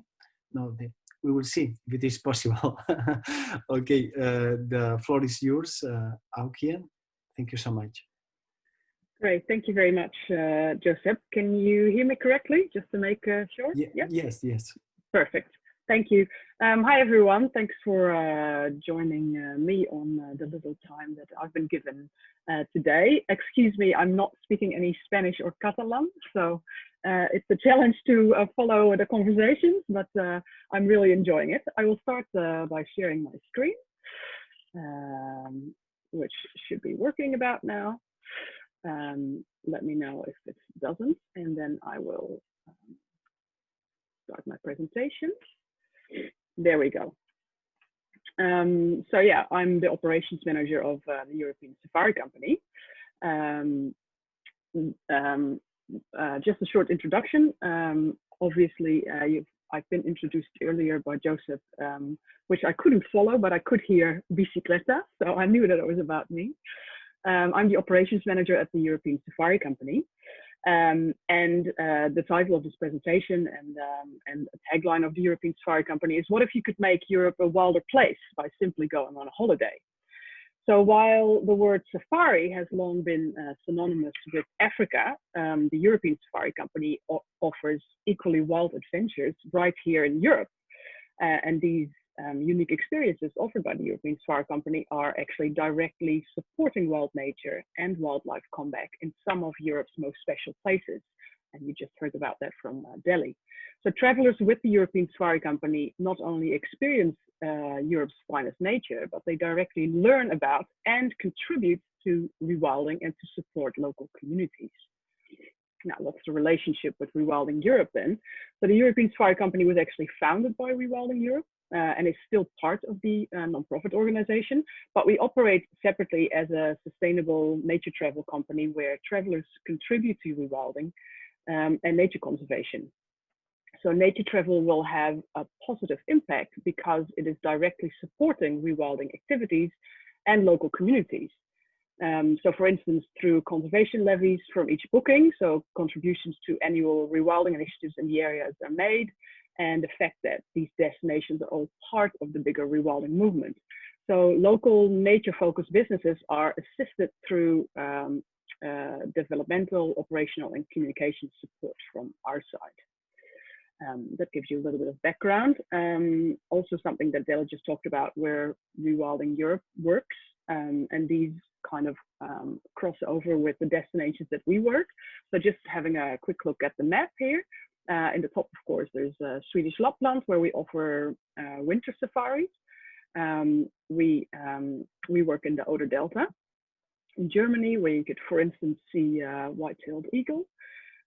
No, we will see if it is possible. Okay, the floor is yours, Auki. Thank you so much. Great, thank you very much, Joseph. Can you hear me correctly, just to make sure? Yeah? Yes. Perfect, thank you. Hi everyone, thanks for joining me on the little time that I've been given today. Excuse me, I'm not speaking any Spanish or Catalan, so it's a challenge to follow the conversations, but I'm really enjoying it. I will start by sharing my screen, which should be working about now. Let me know if it doesn't, and then I will start my presentation. There we go. So yeah, I'm the operations manager of the European Safari Company. Just a short introduction. Obviously, I've been introduced earlier by Joseph, which I couldn't follow, but I could hear bicicleta, so I knew that it was about me. I'm the operations manager at the European Safari Company. And the title of this presentation and the tagline of the European Safari Company is, what if you could make Europe a wilder place by simply going on a holiday? So while the word safari has long been synonymous with Africa, the European Safari Company offers equally wild adventures right here in Europe. And these unique experiences offered by the European Safari Company are actually directly supporting wild nature and wildlife comeback in some of Europe's most special places. And you just heard about that from Delhi. So travelers with the European Safari Company not only experience Europe's finest nature, but they directly learn about and contribute to rewilding and to support local communities. Now, what's the relationship with Rewilding Europe then? So the European Safari Company was actually founded by Rewilding Europe and is still part of the non-profit organization, but we operate separately as a sustainable nature travel company where travelers contribute to rewilding and nature conservation. So nature travel will have a positive impact because it is directly supporting rewilding activities and local communities. So for instance, through conservation levies from each booking, so contributions to annual rewilding initiatives in the areas are made, and the fact that these destinations are all part of the bigger rewilding movement. So local nature-focused businesses are assisted through developmental, operational, and communication support from our side. That gives you a little bit of background. Also something that Della just talked about, where Rewilding Europe works, and these kind of cross over with the destinations that we work. So just having a quick look at the map here. In the top, of course, there's Swedish Lapland, where we offer winter safaris. We work in the Oder Delta in Germany, where you could, for instance, see white-tailed eagle.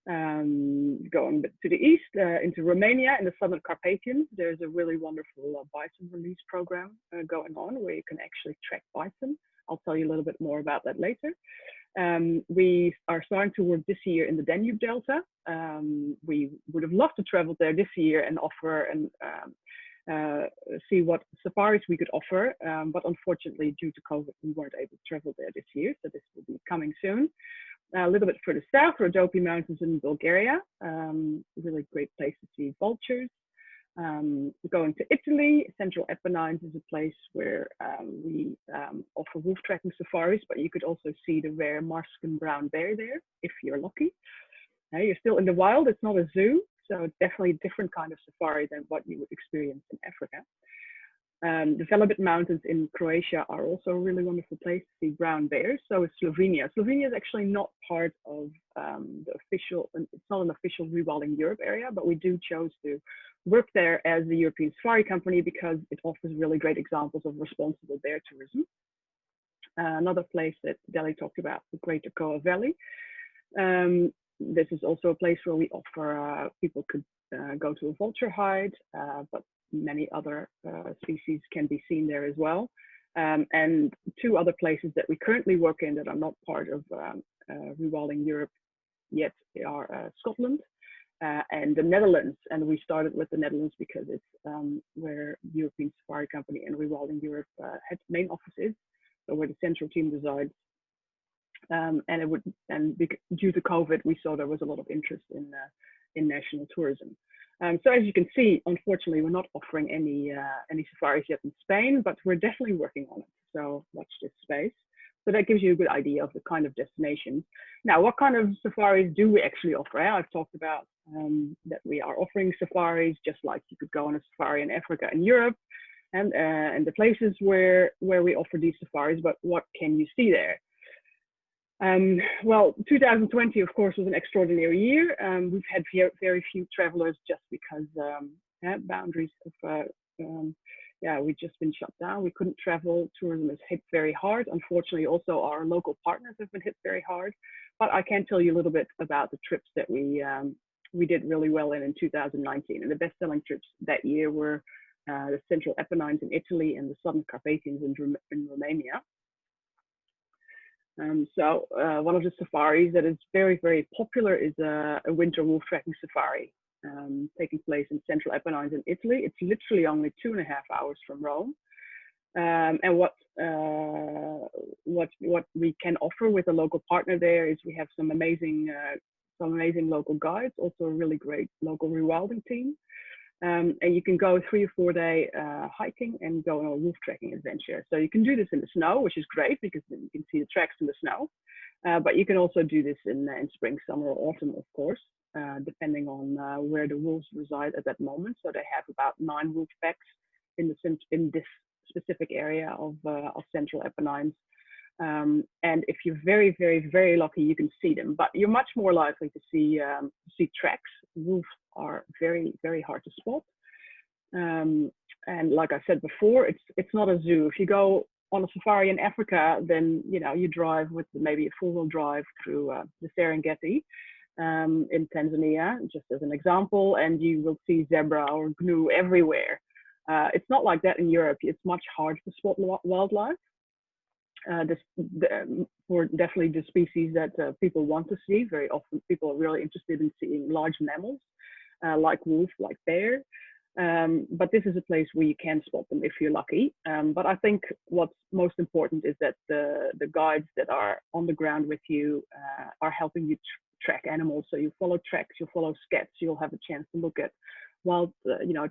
Going to the east into Romania in the southern Carpathians, there's a really wonderful bison release program going on where you can actually track bison. I'll tell you a little bit more about that later. We are starting to work this year in the Danube Delta. We would have loved to travel there this year and offer and see what safaris we could offer, but unfortunately due to COVID we weren't able to travel there this year, so this will be coming soon. A little bit further south, Rhodope Mountains in Bulgaria, really great place to see vultures. Going to Italy, Central Apennines is a place where we offer wolf tracking safaris, but you could also see the rare Marsken brown bear there if you're lucky. You're still in the wild, it's not a zoo, so it's definitely a different kind of safari than what you would experience in Africa. The Velebit Mountains in Croatia are also a really wonderful place to see brown bears. So is Slovenia. Slovenia is actually not part of the official, it's not an official Rewilding Europe area, but we do chose to work there as the European Safari Company because it offers really great examples of responsible bear tourism. Another place that Delhi talked about, the Greater Koa Valley. This is also a place where we offer, people could go to a vulture hide, but many other species can be seen there as well. And two other places that we currently work in that are not part of Rewilding Europe yet are Scotland and the Netherlands. And we started with the Netherlands because it's where the European Safari Company and Rewilding Europe main office is, so where the central team resides. Due to COVID, we saw there was a lot of interest in national tourism. So as you can see, unfortunately, we're not offering any safaris yet in Spain, but we're definitely working on it. So watch this space. So that gives you a good idea of the kind of destinations. Now, what kind of safaris do we actually offer? I've talked about that we are offering safaris, just like you could go on a safari in Africa and Europe, and the places where we offer these safaris. But what can you see there? Well, 2020, of course, was an extraordinary year. We've had very few travelers just because boundaries of, we've just been shut down. We couldn't travel. Tourism is hit very hard. Unfortunately, also our local partners have been hit very hard. But I can tell you a little bit about the trips that we did really well in 2019. And the best-selling trips that year were the Central Apennines in Italy and the Southern Carpathians in Romania. So one of the safaris that is very, very popular is a winter wolf tracking safari taking place in Central Apennines in Italy. It's literally only 2.5 hours from Rome. And what we can offer with a local partner there is we have some amazing local guides, also a really great local rewilding team. And you can go 3 or 4 day hiking and go on a wolf tracking adventure. So you can do this in the snow, which is great because then you can see the tracks in the snow. But you can also do this in spring, summer, or autumn, of course, depending on where the wolves reside at that moment. So they have about 9 wolf packs in this specific area of Central Apennines. And if you're very, very, very lucky, you can see them. But you're much more likely to see tracks. Wolves are very, very hard to spot. And like I said before, it's not a zoo. If you go on a safari in Africa, then you drive with maybe a 4-wheel drive through the Serengeti in Tanzania, just as an example, and you will see zebra or gnu everywhere. It's not like that in Europe. It's much harder to spot wildlife. For definitely the species that people want to see. Very often people are really interested in seeing large mammals like wolf, like bear. But this is a place where you can spot them if you're lucky. But I think what's most important is that the guides that are on the ground with you are helping you track animals. So you follow tracks, you follow scats, you'll have a chance to look at wild,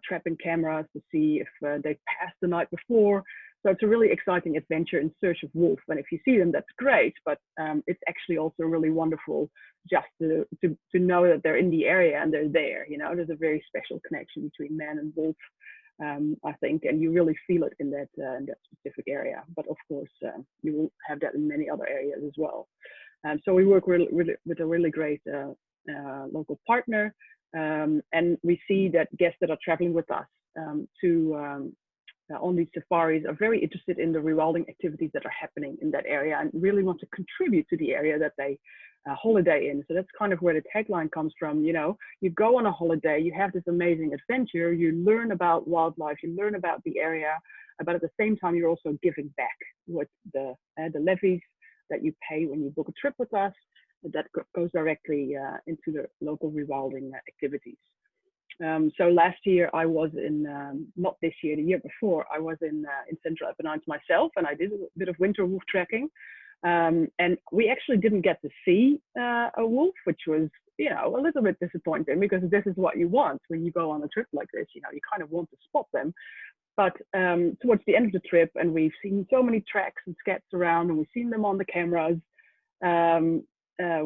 trapping cameras to see if they passed the night before. So it's a really exciting adventure in search of wolf. And if you see them, that's great. But it's actually also really wonderful just to know that they're in the area and they're there. There's a very special connection between man and wolf, I think, and you really feel it in that specific area. But of course, you will have that in many other areas as well. So we work with a really great local partner. And we see that guests that are traveling with us on these safaris are very interested in the rewilding activities that are happening in that area and really want to contribute to the area that they holiday in. So that's kind of where the tagline comes from. You know, you go on a holiday, you have this amazing adventure, you learn about wildlife, you learn about the area, but at the same time, you're also giving back with the levies that you pay when you book a trip with us. That goes directly into the local rewilding activities. So last year I was in, not this year, the year before, I was in Central Apennines myself, and I did a bit of winter wolf tracking. And we actually didn't get to see a wolf, which was, you know, a little bit disappointing, because this is what you want when you go on a trip like this. You know, you kind of want to spot them. But towards the end of the trip, and we've seen so many tracks and scats around, and we've seen them on the cameras,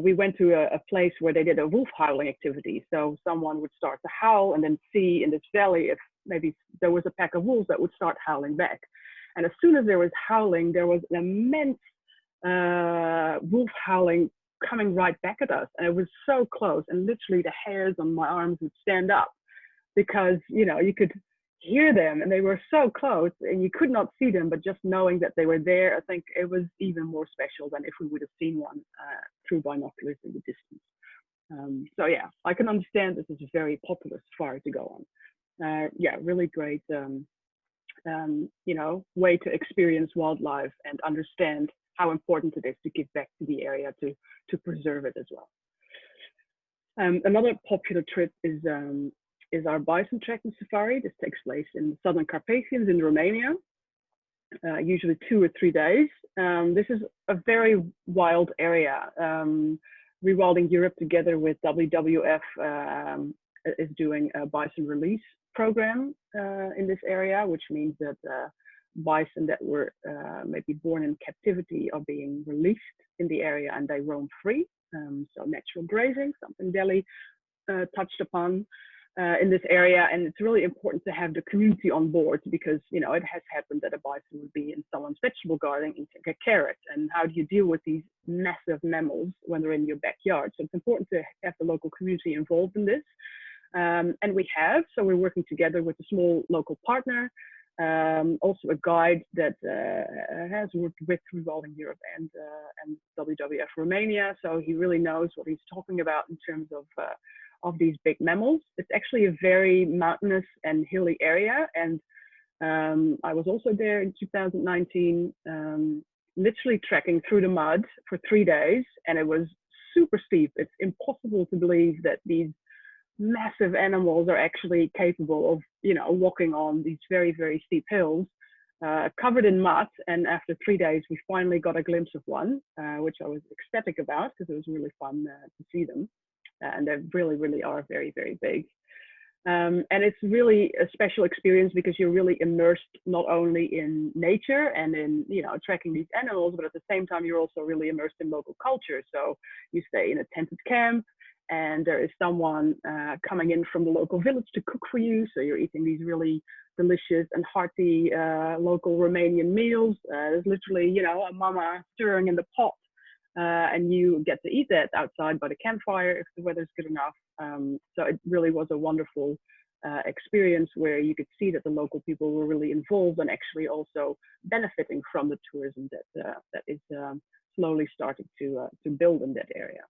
we went to a place where they did a wolf howling activity. So someone would start to howl and then see in this valley if maybe there was a pack of wolves that would start howling back. And as soon as there was howling, there was an immense wolf howling coming right back at us. And it was so close, and literally the hairs on my arms would stand up, because, you know, you could hear them and they were so close and you could not see them, but just knowing that they were there, I think it was even more special than if we would have seen one through binoculars in the distance. So yeah, I can understand this is a very popular safari to go on. Yeah, really great, you know, way to experience wildlife and understand how important it is to give back to the area, to preserve it as well. Another popular trip is our bison tracking safari. This takes place in the Southern Carpathians in Romania, usually 2 or 3 days. This is a very wild area. Rewilding Europe, together with WWF, is doing a bison release program in this area, which means that bison that were maybe born in captivity are being released in the area and they roam free. So natural grazing, something Delhi touched upon in this area. And it's really important to have the community on board, because, you know, it has happened that a bison would be in someone's vegetable garden eating a carrot. And how do you deal with these massive mammals when they're in your backyard? So it's important to have the local community involved in this. And we have, so we're working together with a small local partner, also a guide that has worked with Rewilding Europe and WWF Romania. So he really knows what he's talking about in terms of these big mammals. It's actually a very mountainous and hilly area. And I was also there in 2019, literally trekking through the mud for 3 days, and it was super steep. It's impossible to believe that these massive animals are actually capable of, you know, walking on these very, very steep hills, covered in mud. And after 3 days, we finally got a glimpse of one, which I was ecstatic about, because it was really fun to see them. And they really, really are very, very big. And it's really a special experience, because you're really immersed not only in nature and in, you know, tracking these animals, but at the same time, you're also really immersed in local culture. So you stay in a tented camp, and there is someone coming in from the local village to cook for you. So you're eating these really delicious and hearty local Romanian meals. There's literally, you know, a mama stirring in the pot, and you get to eat that outside by the campfire if the weather's good enough. So it really was a wonderful experience, where you could see that the local people were really involved and actually also benefiting from the tourism that is slowly starting to build in that area.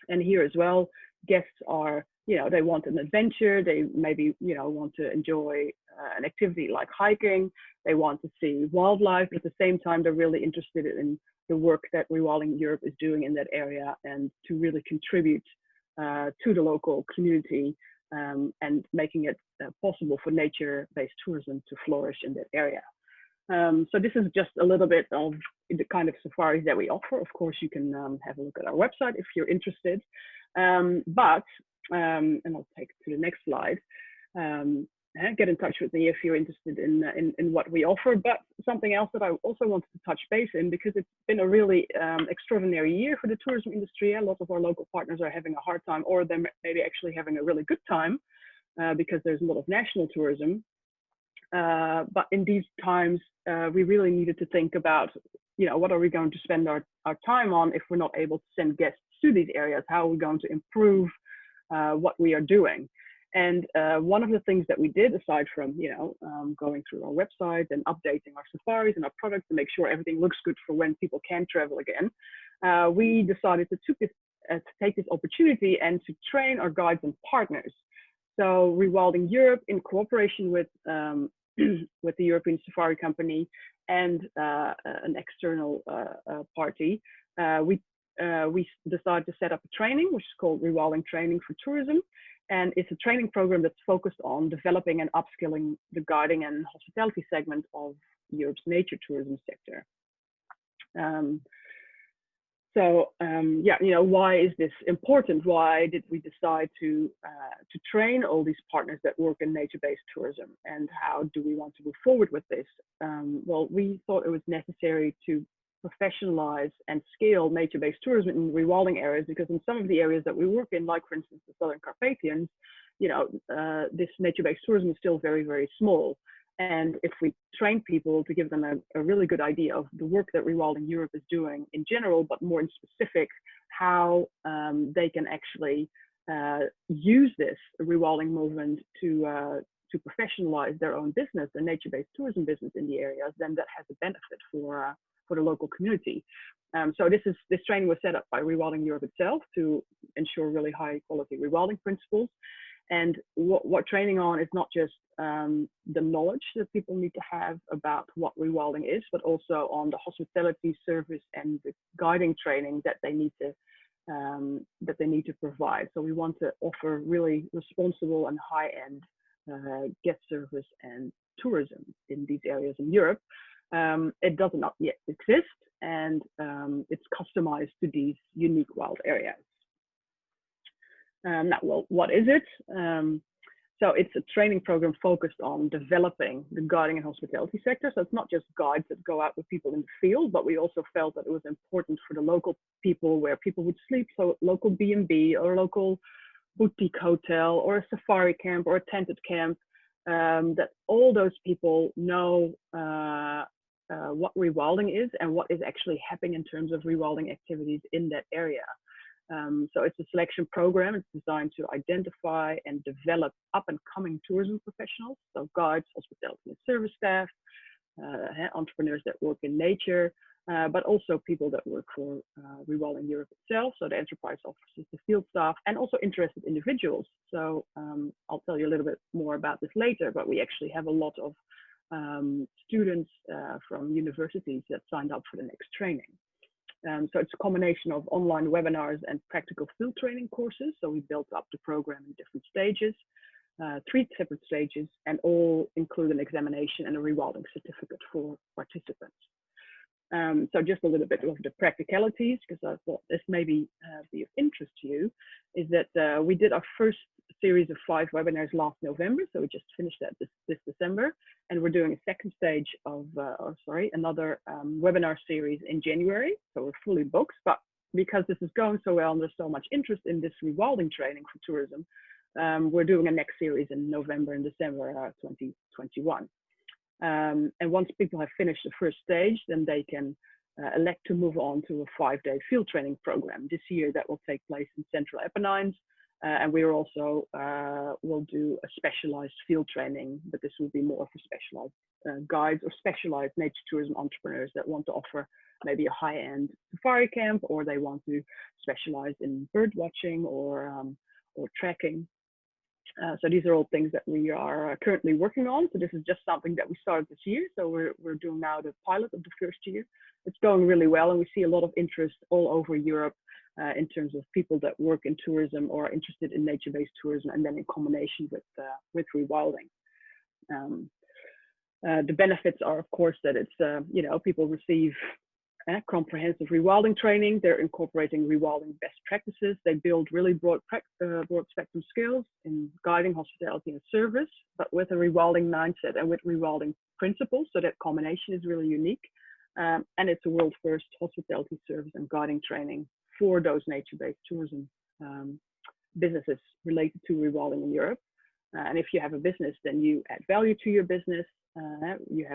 And here as well, guests are, you know, they want an adventure. They maybe, you know, want to enjoy an activity like hiking. They want to see wildlife, but at the same time, they're really interested in the work that Rewilding Europe is doing in that area, and to really contribute to the local community, and making it possible for nature-based tourism to flourish in that area. So this is just a little bit of the kind of safaris that we offer. Of course, you can have a look at our website if you're interested. And I'll take it to the next slide. Get in touch with me if you're interested in what we offer. But something else that I also wanted to touch base in, because it's been a really extraordinary year for the tourism industry. A lot of our local partners are having a hard time, or they're maybe actually having a really good time, because there's a lot of national tourism. But in these times, we really needed to think about, you know, what are we going to spend our time on if we're not able to send guests to these areas? How are we going to improve what we are doing. And one of the things that we did, aside from going through our website and updating our safaris and our products to make sure everything looks good for when people can travel again, we decided to take this opportunity and to train our guides and partners. So Rewilding Europe, in cooperation with with the European Safari Company and an external party, we decided to set up a training which is called Rewilding Training for Tourism. And it's a training program that's focused on developing and upskilling the guiding and hospitality segment of Europe's nature tourism sector. Why is this important? Why did we decide to train all these partners that work in nature-based tourism, and how do we want to move forward with this? Well, we thought it was necessary to professionalize and scale nature-based tourism in rewilding areas, because in some of the areas that we work in, like for instance the Southern Carpathians, this nature-based tourism is still very, very small. And if we train people to give them a really good idea of the work that Rewilding Europe is doing in general, but more in specific, how they can actually use this rewilding movement to professionalize their own business, their nature-based tourism business in the areas, then that has a benefit for the local community. So this training was set up by Rewilding Europe itself to ensure really high quality rewilding principles. And what we're training on is not just the knowledge that people need to have about what rewilding is, but also on the hospitality, service, and the guiding training that they need to provide. So we want to offer really responsible and high-end guest service and tourism in these areas in Europe. It does not yet exist, and it's customized to these unique wild areas. Now, well, what is it? So it's a training program focused on developing the guiding and hospitality sector. So it's not just guides that go out with people in the field, but we also felt that it was important for the local people where people would sleep. So local B&B or local boutique hotel or a safari camp or a tented camp, that all those people know what rewilding is and what is actually happening in terms of rewilding activities in that area. So it's a selection program. It's designed to identify and develop up and coming tourism professionals, so guides, hospitality and service staff, entrepreneurs that work in nature, but also people that work for Rewilding Europe itself, so the enterprise officers, the field staff, and also interested individuals. So I'll tell you a little bit more about this later, but we actually have a lot of students from universities that signed up for the next training. So it's a combination of online webinars and practical field training courses. So we built up the program in different stages, 3 separate stages, and all include an examination and a rewilding certificate for participants. So just a little bit of the practicalities, because I thought this may be of interest to you, is that we did our first series of 5 webinars last November. So we just finished that this December. And we're doing a second stage of, another webinar series in January. So we're fully booked, but because this is going so well and there's so much interest in this rewilding training for tourism, we're doing a next series in November and December 2021. And once people have finished the first stage, then they can elect to move on to a 5-day field training program. This year that will take place in Central Apennines. And we are also will do a specialized field training, but this will be more for specialized guides or specialized nature tourism entrepreneurs that want to offer maybe a high-end safari camp, or they want to specialize in bird watching or tracking. So these are all things that we are currently working on. So this is just something that we started this year. So we're doing now the pilot of the first year. It's going really well, and we see a lot of interest all over Europe in terms of people that work in tourism or are interested in nature-based tourism, and then in combination with rewilding. The benefits are, of course, that it's people receive comprehensive rewilding training. They're incorporating rewilding best practices. They build really broad spectrum skills in guiding, hospitality, and service, but with a rewilding mindset and with rewilding principles. So that combination is really unique. And it's a world first hospitality, service, and guiding training for those nature-based tourism businesses related to rewilding in Europe. And if you have a business, then you add value to your business. You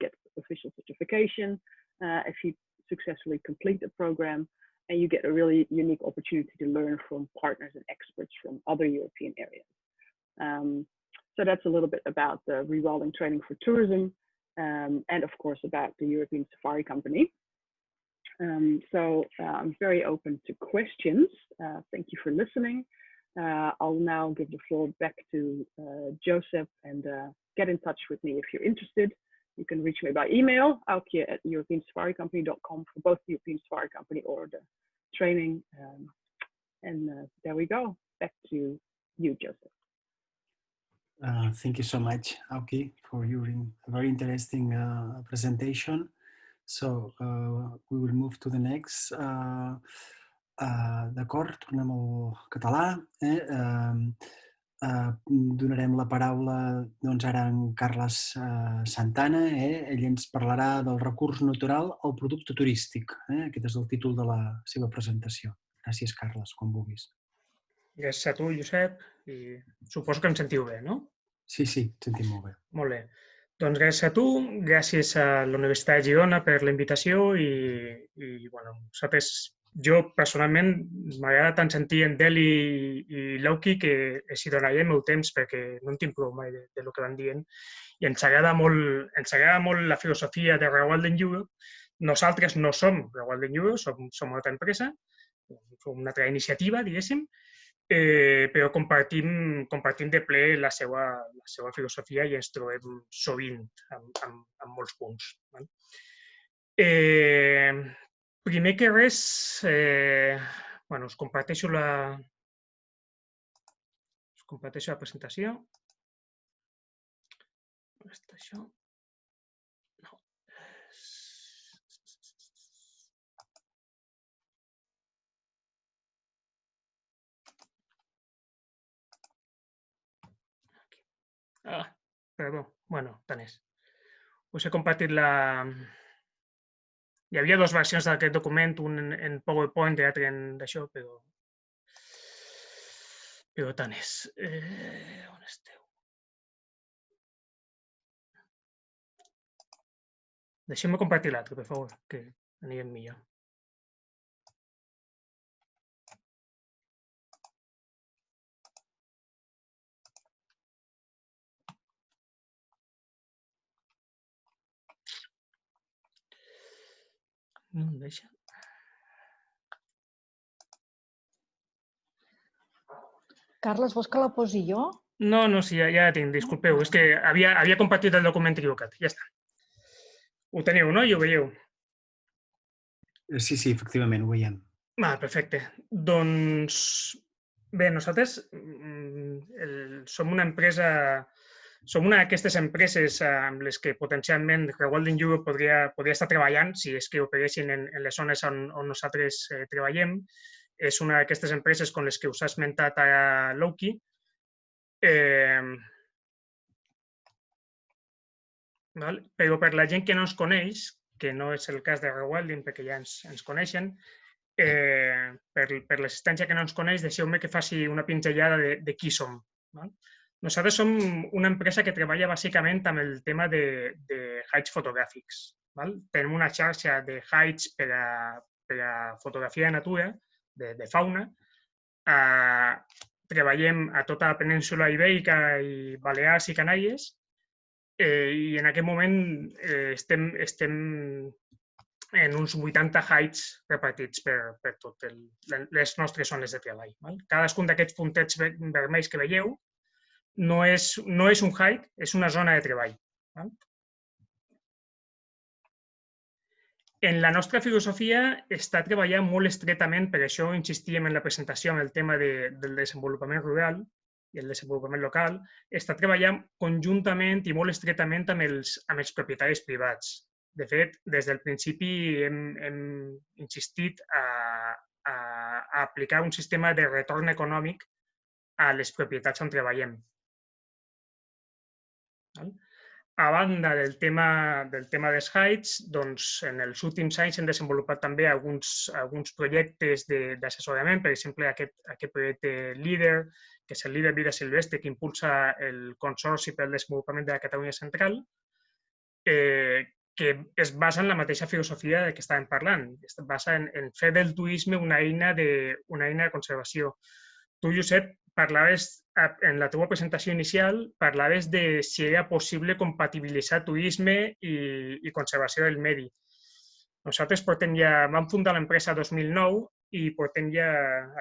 get official certification if you successfully complete the program, and you get a really unique opportunity to learn from partners and experts from other European areas. So that's a little bit about the rewilding training for tourism, and of course about the European Safari Company. So I'm very open to questions. Thank you for listening. I'll now give the floor back to Joseph, and get in touch with me if you're interested. You can reach me by email, aukje@europeansafaricompany.com for both the European Safari Company or the training. And there we go. Back to you, Joseph. Thank you so much, Auke, for your very interesting presentation. So we will move to the next. D'acord, tornem al català. Donarem la paraula doncs, ara a en Carles Santana. Ell ens parlarà del recurs natural al producte turístic. Aquest és el títol de la seva presentació. Gràcies, Carles, quan vulguis. Gràcies a tu, Josep, i suposo que em sentiu bé, no? Sí, et sentim molt bé. Molt bé. Doncs gràcies a tu, gràcies a la Universitat de Girona per la invitació i bueno, jo personalment m'agrada tant sentir en Del i l'Auke que els donaré el meu temps perquè no en tinc prou mai del que van dient i ens agrada molt la filosofia de Rewilding Europe. Nosaltres no som Rewilding Europe, som una altra empresa, som una altra iniciativa, diguéssim, però compartim de ple la seva filosofia i ens trobem sovint en molts punts. Primer que res, us comparteixo la presentació. On està això? No. Perdó. Bueno, tant és. Us he compartit la... Hi havia dues versions d'aquest document, un en PowerPoint i l'altre en d'això, però tant és. On esteu? Deixeu-me compartir l'altre, per favor, que anirem millor. No em deixa. Carles, vols que la posi jo? No, sí, ja la tinc, disculpeu. És que havia compartit el document equivocat. Ja està. Ho teniu, no? I ho veieu? Sí, efectivament, ho veiem. Perfecte. Doncs bé, nosaltres som una empresa... Som una d'aquestes empreses amb les que potencialment Rewilding Europe podria estar treballant si és que operessin en les zones on nosaltres treballem. És una d'aquestes empreses com les que us ha esmentat a l'Auke. Però per la gent que no ens coneix, que no és el cas de Rewilding perquè ja ens coneixen, per l'assistència que no ens coneix, deixeu-me que faci una pinzellada de qui som. Nosaltres som una empresa que treballa bàsicament amb el tema de hides fotogràfics. Tenim una xarxa de hides per a fotografia de natura, de fauna. Treballem a tota la península Ibèrica i Balears i Canàries i en aquest moment estem en uns 80 hides repartits per totes les nostres zones de treball. Cadascun d'aquests puntets vermells que veieu no és un hide, és una zona de treball. En la nostra filosofia està treballant molt estretament, per això insistíem en la presentació en el tema del desenvolupament rural i el desenvolupament local, està treballant conjuntament i molt estretament amb els propietaris privats. De fet, des del principi hem insistit a aplicar un sistema de retorn econòmic a les propietats on treballem. A banda del tema dels hides, en els últims anys hem desenvolupat també alguns projectes d'assessorament, per exemple aquest projecte LEADER, que és el LEADER Vida Silvestre, que impulsa el Consorci per al Desenvolupament de la Catalunya Central, que que es basa en la mateixa filosofia de què estàvem parlant. Es basa en fer del turisme una eina de conservació. Tu, Josep, parlaves, en la teva presentació inicial, parlaves de si era possible compatibilitzar turisme i conservació del medi. Nosaltres vam fundar l'empresa 2009 i portem ja,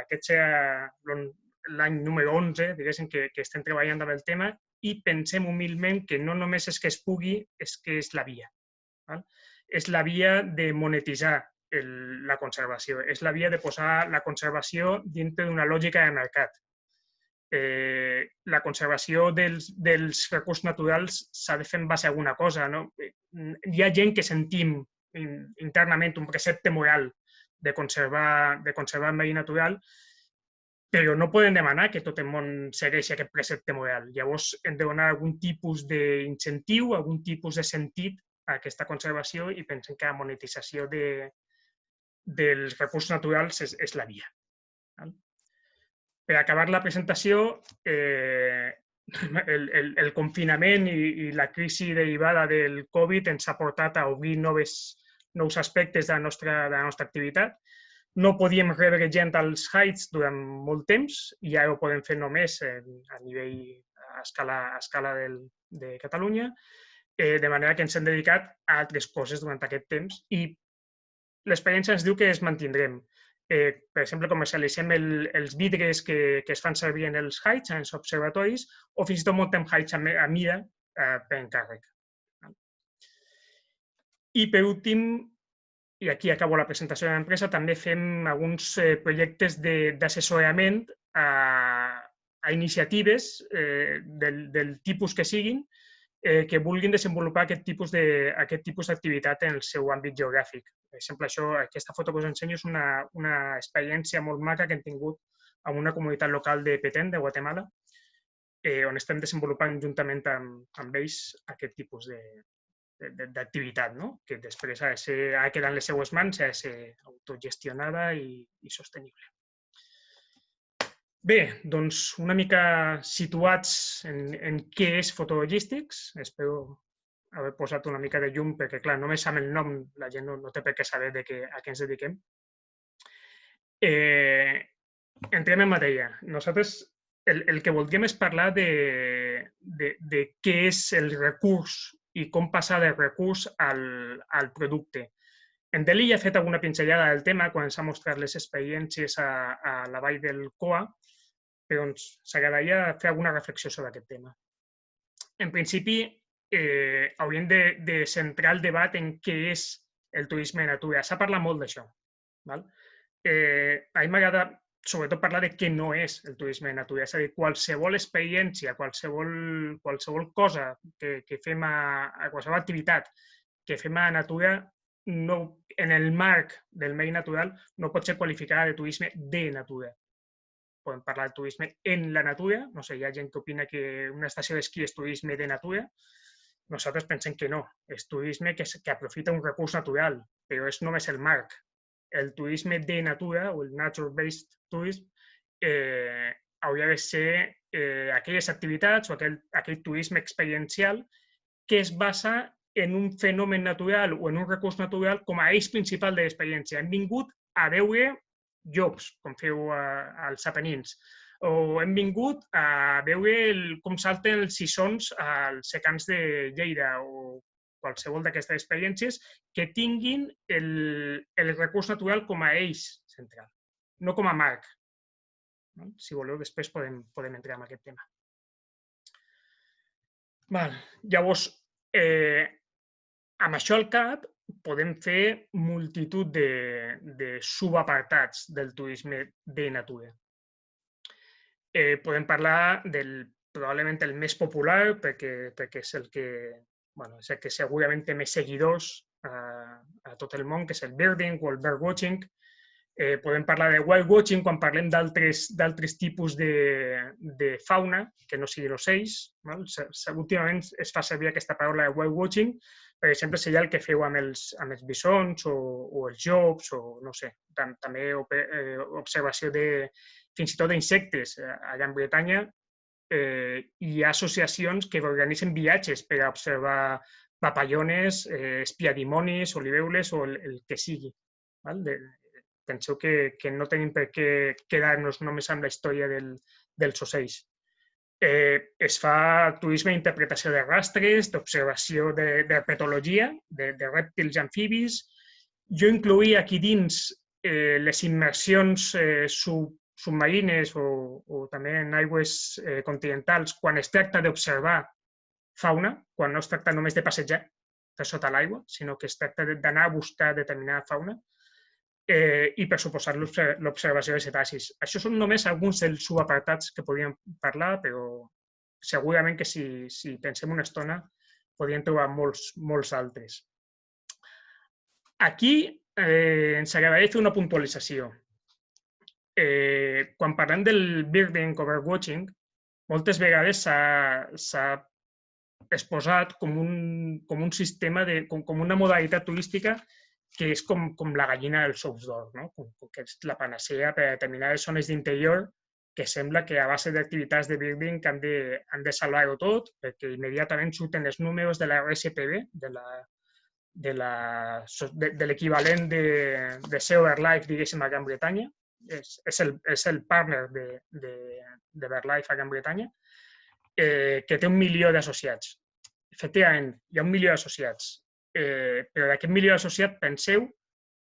aquest serà l'any número 11, diguéssim, que estem treballant amb el tema i pensem humilment que no només és que es pugui, és que és la via. És la via de monetitzar la conservació, és la via de posar la conservació dintre d'una lògica de mercat. La conservació dels recursos naturals s'ha de fer en base a alguna cosa. Hi ha gent que sentim internament un precepte moral de conservar el medi natural, però no podem demanar que tot el món segueixi aquest precepte moral. Llavors hem de donar algun tipus d'incentiu, algun tipus de sentit a aquesta conservació i pensem que la monetització dels recursos naturals és la via. Per acabar la presentació, el confinament i la crisi derivada del Covid ens ha portat a obrir nous aspectes de la nostra activitat. No podíem rebre gent als Heights durant molt temps i ara ho podem fer només a nivell, a escala de Catalunya, de manera que ens hem dedicat a altres coses durant aquest temps i l'experiència ens diu que es mantindrem. Per exemple, comercialitzem els vidres que es fan servir en els Heights, en els observatoris, o fins i tot muntem Heights a mida per encàrrec. I per últim, i aquí acabo la presentació de l'empresa, també fem alguns projectes d'assessorament a iniciatives del tipus que siguin que vulguin desenvolupar aquest tipus d'activitat en el seu àmbit geogràfic. Per exemple, aquesta foto que us ensenyo és una experiència molt maca que hem tingut amb una comunitat local de Petén, de Guatemala, on estem desenvolupant juntament amb ells aquest tipus d'activitat, que després ha de quedar en les seues mans, ha de ser autogestionada i sostenible. Bé, doncs una mica situats en què és Fotologístics. Espero haver posat una mica de llum perquè, clar, només amb el nom la gent no té per què saber a què ens dediquem. Entrem en matèria. Nosaltres el que voldríem és parlar de què és el recurs i com passar del recurs al producte. En Deli ja ha fet alguna pinzellada del tema quan ens ha mostrat les experiències a la vall del Coa, però ens agradaria fer alguna reflexió sobre aquest tema. En principi, hauríem de centrar el debat en què és el turisme de natura. S'ha parlat molt d'això. A mi m'agrada sobretot parlar de què no és el turisme de natura. És a dir, qualsevol experiència, qualsevol cosa que fem qualsevol activitat que fem a la natura, en el marc del medi natural, no pot ser qualificada de turisme de natura. Podem parlar de turisme en la natura. No sé, hi ha gent que opina que una estació d'esquí és turisme de natura. Nosaltres pensem que no. És turisme que aprofita un recurs natural, però és només el marc. El turisme de natura, o el nature-based tourism, hauria de ser aquelles activitats o aquell turisme experiencial que es basa en un fenomen natural o en un recurs natural com a eix principal de l'experiència. Hem vingut a veure llops, com feu als Apenins, o hem vingut a veure com salten els sisons als secans de Lleida o qualsevol d'aquestes experiències que tinguin el recurs natural com a eix central, no com a marc. Si voleu, després podem entrar en aquest tema. Llavors, amb això al cap, podem fer multitud de subapartats del turisme de natura. Podem parlar probablement el més popular, perquè és el que segurament té més seguidors a tot el món, que és el birding o el birdwatching. Podem parlar de wildwatching quan parlem d'altres tipus de fauna, que no siguin ocells. Últimament es fa servir aquesta paraula de wildwatching, per exemple, seria el que feu amb els bisons o els llops, o no sé, també observació fins i tot d'insectes. Allà en Bretanya hi ha associacions que organitzen viatges per a observar papallones, espiadimonis, oliveules o el que sigui. Penseu que no tenim per què quedar-nos només amb la història dels ocells. Es fa turisme d'interpretació de rastres, d'observació de petologia, de rèptils i amfibis. Jo incloïa aquí dins les immersions submarines o també en aigües continentals quan es tracta d'observar fauna, quan no es tracta només de passejar per sota l'aigua, sinó que es tracta d'anar a buscar determinada fauna i, per suposar, l'observació de cetacis. Això són només alguns dels subapartats que podríem parlar, però segurament que si pensem una estona podríem trobar molts altres. Aquí ens agradaria fer una puntualització. Quan parlem del birding o birdwatching, moltes vegades s'ha exposat com un sistema, com una modalitat turística que és com la gallina dels ous d'or, que és la panacea per a determinades zones d'interior que sembla que a base d'activitats de birding han de salvar-ho tot, perquè immediatament surten els números de la RSPB, de l'equivalent de Sea BirdLife, diguéssim, a Gran Bretanya. És el partner de BirdLife a Gran Bretanya, que té 1 milió d'associats. Efectivament, hi ha 1 milió d'associats, però d'aquest milió d'associats penseu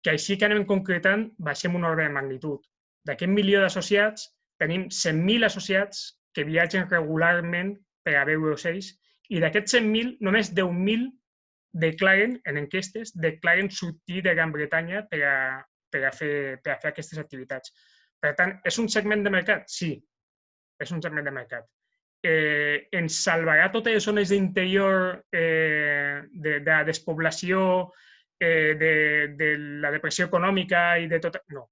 que així que anem concretant baixem un ordre de magnitud. D'aquest milió d'associats tenim 100.000 associats que viatgen regularment per a veure ocells i d'aquests 100.000 només 10.000 declaren, en enquestes, sortir de Gran Bretanya per a fer aquestes activitats. Per tant, és un segment de mercat? Sí, és un segment de mercat. Ens salvarà totes les zones d'interior de la despoblació, de la depressió econòmica i de tot? No.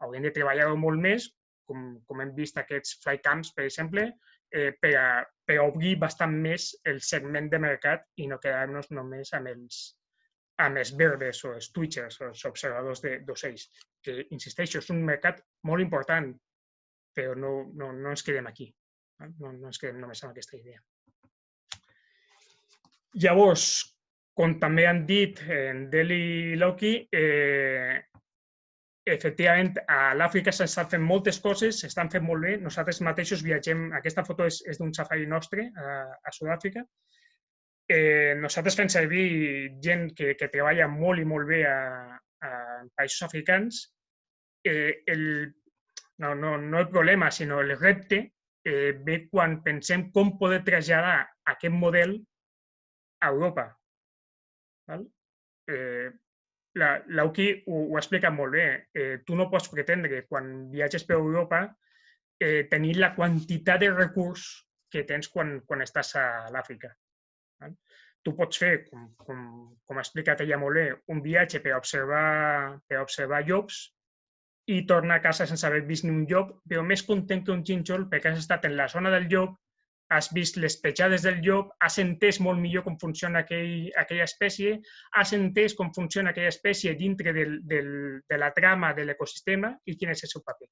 Hauríem de treballar-ho molt més, com hem vist aquests fly camps, per exemple, per a obrir bastant més el segment de mercat i no quedar-nos només amb els verdes o els twitchers o els observadors d'ocells, que, insisteixo, és un mercat molt important, però no ens quedem aquí. No ens quedem només amb aquesta idea. Llavors, com també han dit en Deli i Loki, efectivament, a l'Àfrica s'estan fent moltes coses, s'estan fent molt bé. Nosaltres mateixos viatgem, aquesta foto és d'un safari nostre a Sud-àfrica. Nosaltres fem servir gent que treballa molt i molt bé a països africans. No el problema, sinó el repte ve quan pensem com poder traslladar aquest model a Europa. L'Auki ho ha explicat molt bé. Tu no pots pretendre, quan viatges per Europa, tenir la quantitat de recurs que tens quan estàs a l'Àfrica. Tu pots fer, com ha explicat ella molt bé, un viatge per observar llops i tornar a casa sense haver vist ni un llop, però més content que un gínjol perquè has estat en la zona del llop, has vist les petjades del llop, has entès molt millor com funciona aquella espècie, has entès com funciona aquella espècie dintre de la trama de l'ecosistema i quin és el seu paper.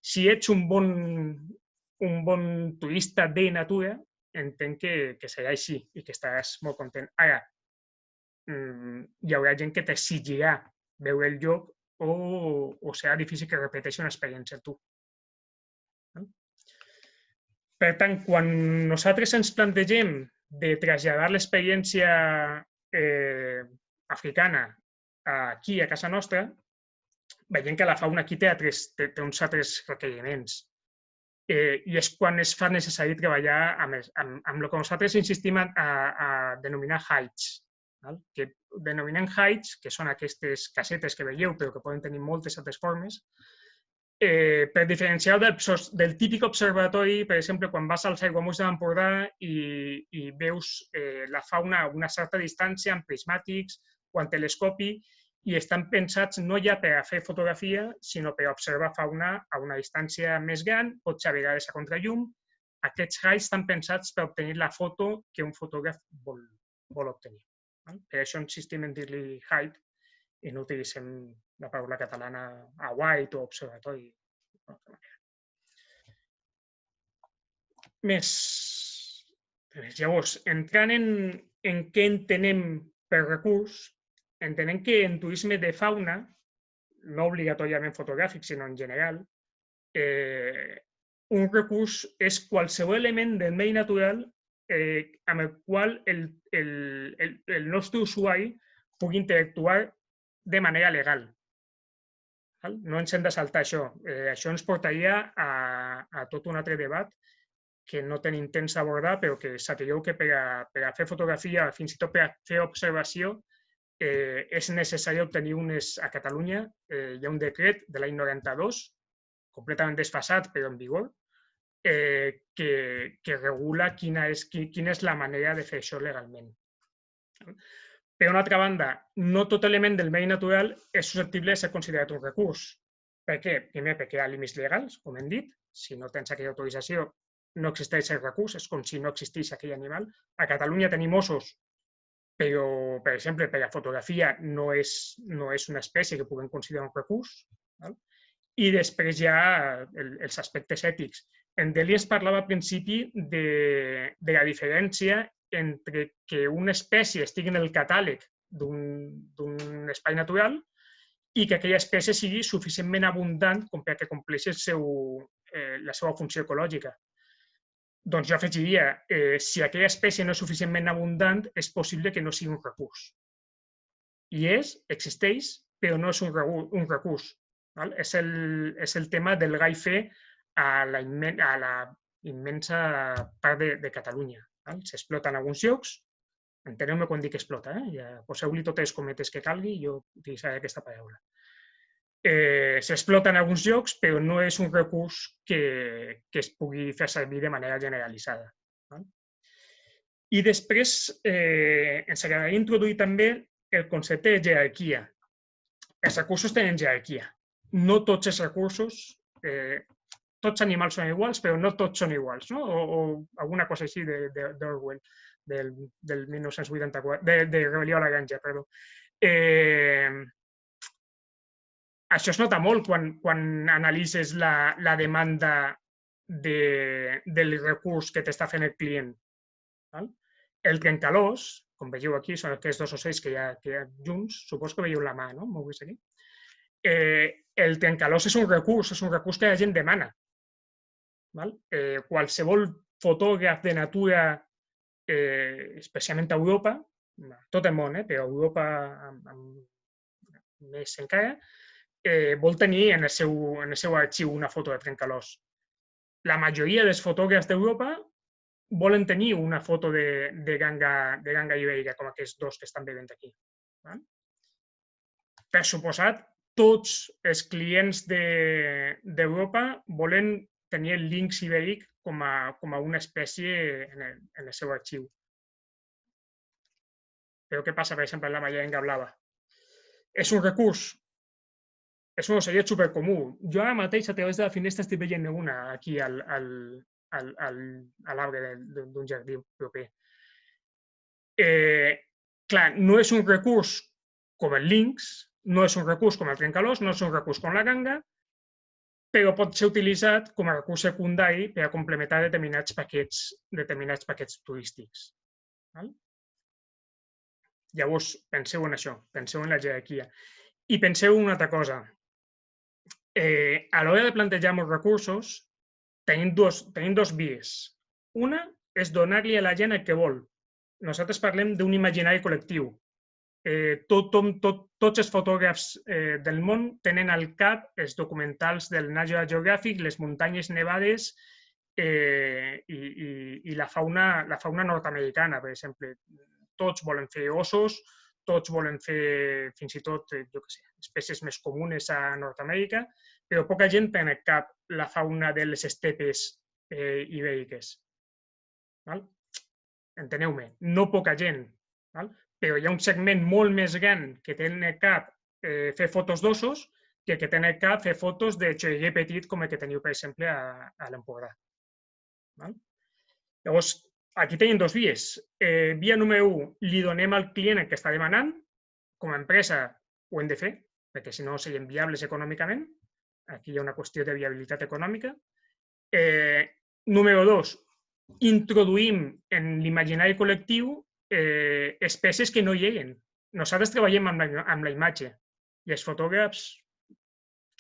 Si ets un bon turista de natura, entenc que serà així i que estaràs molt content. Ara, hi haurà gent que t'exigirà veure el llop o serà difícil que repeteixi una experiència tu. Per tant, quan nosaltres ens plantegem de traslladar l'experiència africana aquí, a casa nostra, veiem que la fauna aquí té uns altres requeriments. I és quan es fa necessari treballar amb el que nosaltres insistim a denominar heights. Denominem heights, que són aquestes casetes que veieu, però que poden tenir moltes altres formes, per diferenciar del típic observatori, per exemple, quan vas als aiguamolls de l'Empordà i veus la fauna a una certa distància, amb prismàtics o amb telescopi, i estan pensats no ja per a fer fotografia, sinó per a observar fauna a una distància més gran, potser a vegades a contrallum. Aquests heights estan pensats per obtenir la foto que un fotògraf vol obtenir. Per això insistim en dir-li height i no utilitzem la paraula catalana a white o observatori. Més. Llavors, entrant en què entenem per recurs, entenem que en turisme de fauna, no obligatòriament fotogràfic, sinó en general, un recurs és qualsevol element del medi natural amb el qual el nostre usuari pugui interactuar de manera legal. No ens hem de saltar això. Això ens portaria a tot un altre debat que no tenim temps d'abordar, però que sapigueu que per a fer fotografia, fins i tot per a fer observació, és necessari obtenir a Catalunya, hi ha un decret de l'any 92, completament desfasat però en vigor, que regula quina és la manera de fer això legalment. Per una altra banda, no tot element del medi natural és susceptible de ser considerat un recurs. Per què? Primer, perquè hi ha límits legals, com hem dit. Si no tens aquella autorització, no existeix el recurs, és com si no existís aquell animal. A Catalunya tenim ossos, però, per exemple, per a fotografia no és una espècie que puguem considerar un recurs. I després hi ha els aspectes ètics. En Deli es parlava al principi de la diferència entre que una espècie estigui en el catàleg d'un espai natural i que aquella espècie sigui suficientment abundant com perquè compleixi la seva funció ecològica. Doncs jo afegiria, si aquella espècie no és suficientment abundant, és possible que no sigui un recurs. I existeix, però no és un recurs. És el tema del gai fer a la immensa part de Catalunya. S'exploten alguns llocs, enteneu-me quan dic explota, poseu-li totes les cometes que calgui, jo utilitzaré aquesta paraula. S'exploten alguns llocs, però no és un recurs que es pugui fer servir de manera generalitzada. I després ens agradaria introduir també el concepte de jerarquia. Els recursos tenen jerarquia. No tots els recursos, tots els animals són iguals, però no tots són iguals, o alguna cosa així d'Orwell, del 1984, de Rebel·lió a la Granja, perdó. Això es nota molt quan analitzes la demanda del recurs que t'està fent el client. El trencalòs, com veieu aquí, són aquests dos ocells que hi ha junts, supos que veieu la mà, no? M'ho veus aquí? El trencalòs és un recurs que la gent demana. Qualsevol fotògraf de natura, especialment a Europa, tot el món, però a Europa més encara, vol tenir en el seu arxiu una foto de trencalòs. La majoria dels fotògrafs d'Europa volen tenir una foto de ganga ibèrica, com aquests dos que estan veient aquí. Per suposat, tots els clients d'Europa volen tenir el linx ibèric com a una espècie en el seu arxiu. Però què passa, per exemple, amb la mallenga blava? És un recurs. És un ocellet supercomú. Jo ara mateix, a través de la finestra, estic veient una aquí a l'arbre d'un jardí proper. Clar, no és un recurs com el linx, no és un recurs com el trencalòs, no és un recurs com la ganga, però pot ser utilitzat com a recurs secundari per a complementar determinats paquets turístics. Llavors, penseu en això, penseu en la jerarquia. I penseu en una altra cosa. A l'hora de plantejar molts recursos, tenim dos vies. Una és donar-li a la gent el que vol. Nosaltres parlem d'un imaginari col·lectiu. Tots els fotògrafs del món tenen al cap els documentals del National Geographic, les muntanyes nevades i la fauna nord-americana, per exemple. Tots volen fer ossos, tots volen fer fins i tot espècies més comunes a Nord-amèrica, però poca gent té al cap la fauna de les estepes ibèriques. Enteneu-me, no poca gent, però hi ha un segment molt més gran que té al cap fer fotos d'ossos que té al cap fer fotos de xoriguer petit com el que teniu, per exemple, a l'Empordà. Llavors, aquí tenim dos vies. Via número 1, li donem al client el que està demanant. Com a empresa ho hem de fer, perquè si no serien viables econòmicament. Aquí hi ha una qüestió de viabilitat econòmica. Número 2, introduïm en l'imaginari col·lectiu espècies que no hi eren. Nosaltres treballem amb la imatge i els fotògrafs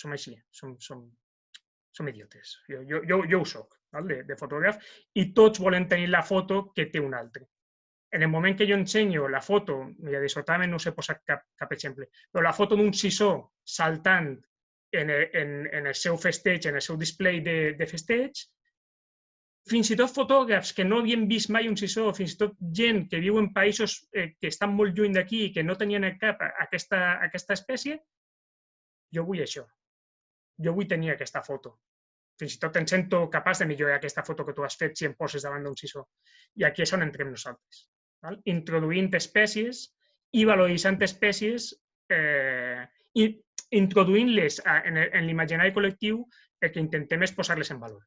som així, som idiotes. Jo ho soc, de fotògraf, i tots volem tenir la foto que té un altre. En el moment que jo ensenyo la foto, mira, dissortadament no us he posat cap exemple, però la foto d'un sisó saltant en el seu festeig, en el seu display de festeig, fins i tot fotògrafs que no havien vist mai un sisó, fins i tot gent que viu en països que estan molt lluny d'aquí i que no tenien al cap aquesta espècie, jo vull això. Jo vull tenir aquesta foto. Fins i tot em sento capaç de millorar aquesta foto que tu has fet si em poses davant d'un sisó. I aquí és on entrem nosaltres. Introduint espècies i valoritzant espècies i introduint-les en l'imaginari col·lectiu, el que intentem és posar-les en valor.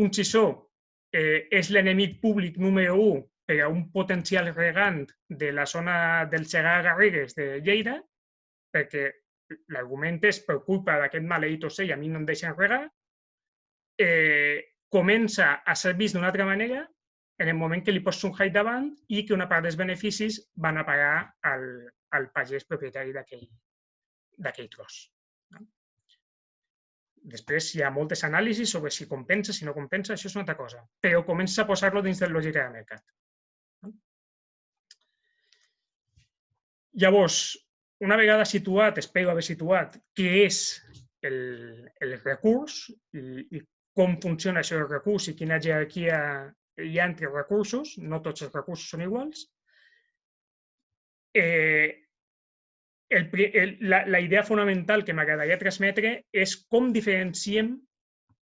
Un sisó és l'enemic públic número 1 per a un potencial regant de la zona del Segarra-Garrigues de Lleida, perquè l'argument és per culpa d'aquest maleït ocell a mi no em deixen regar, comença a ser vist d'una altra manera en el moment que li pots un hype davant i que una part dels beneficis van a pagar al pagès propietari d'aquell tros. Després hi ha moltes anàlisis sobre si compensa, si no compensa, això és una altra cosa, però comença a posar-lo dins de la lògica de mercat. Llavors, una vegada situat, espero haver situat, què és el recurs i com funciona això del recurs i quina jerarquia hi ha entre recursos, no tots els recursos són iguals. La idea fonamental que m'agradaria transmetre és com diferenciem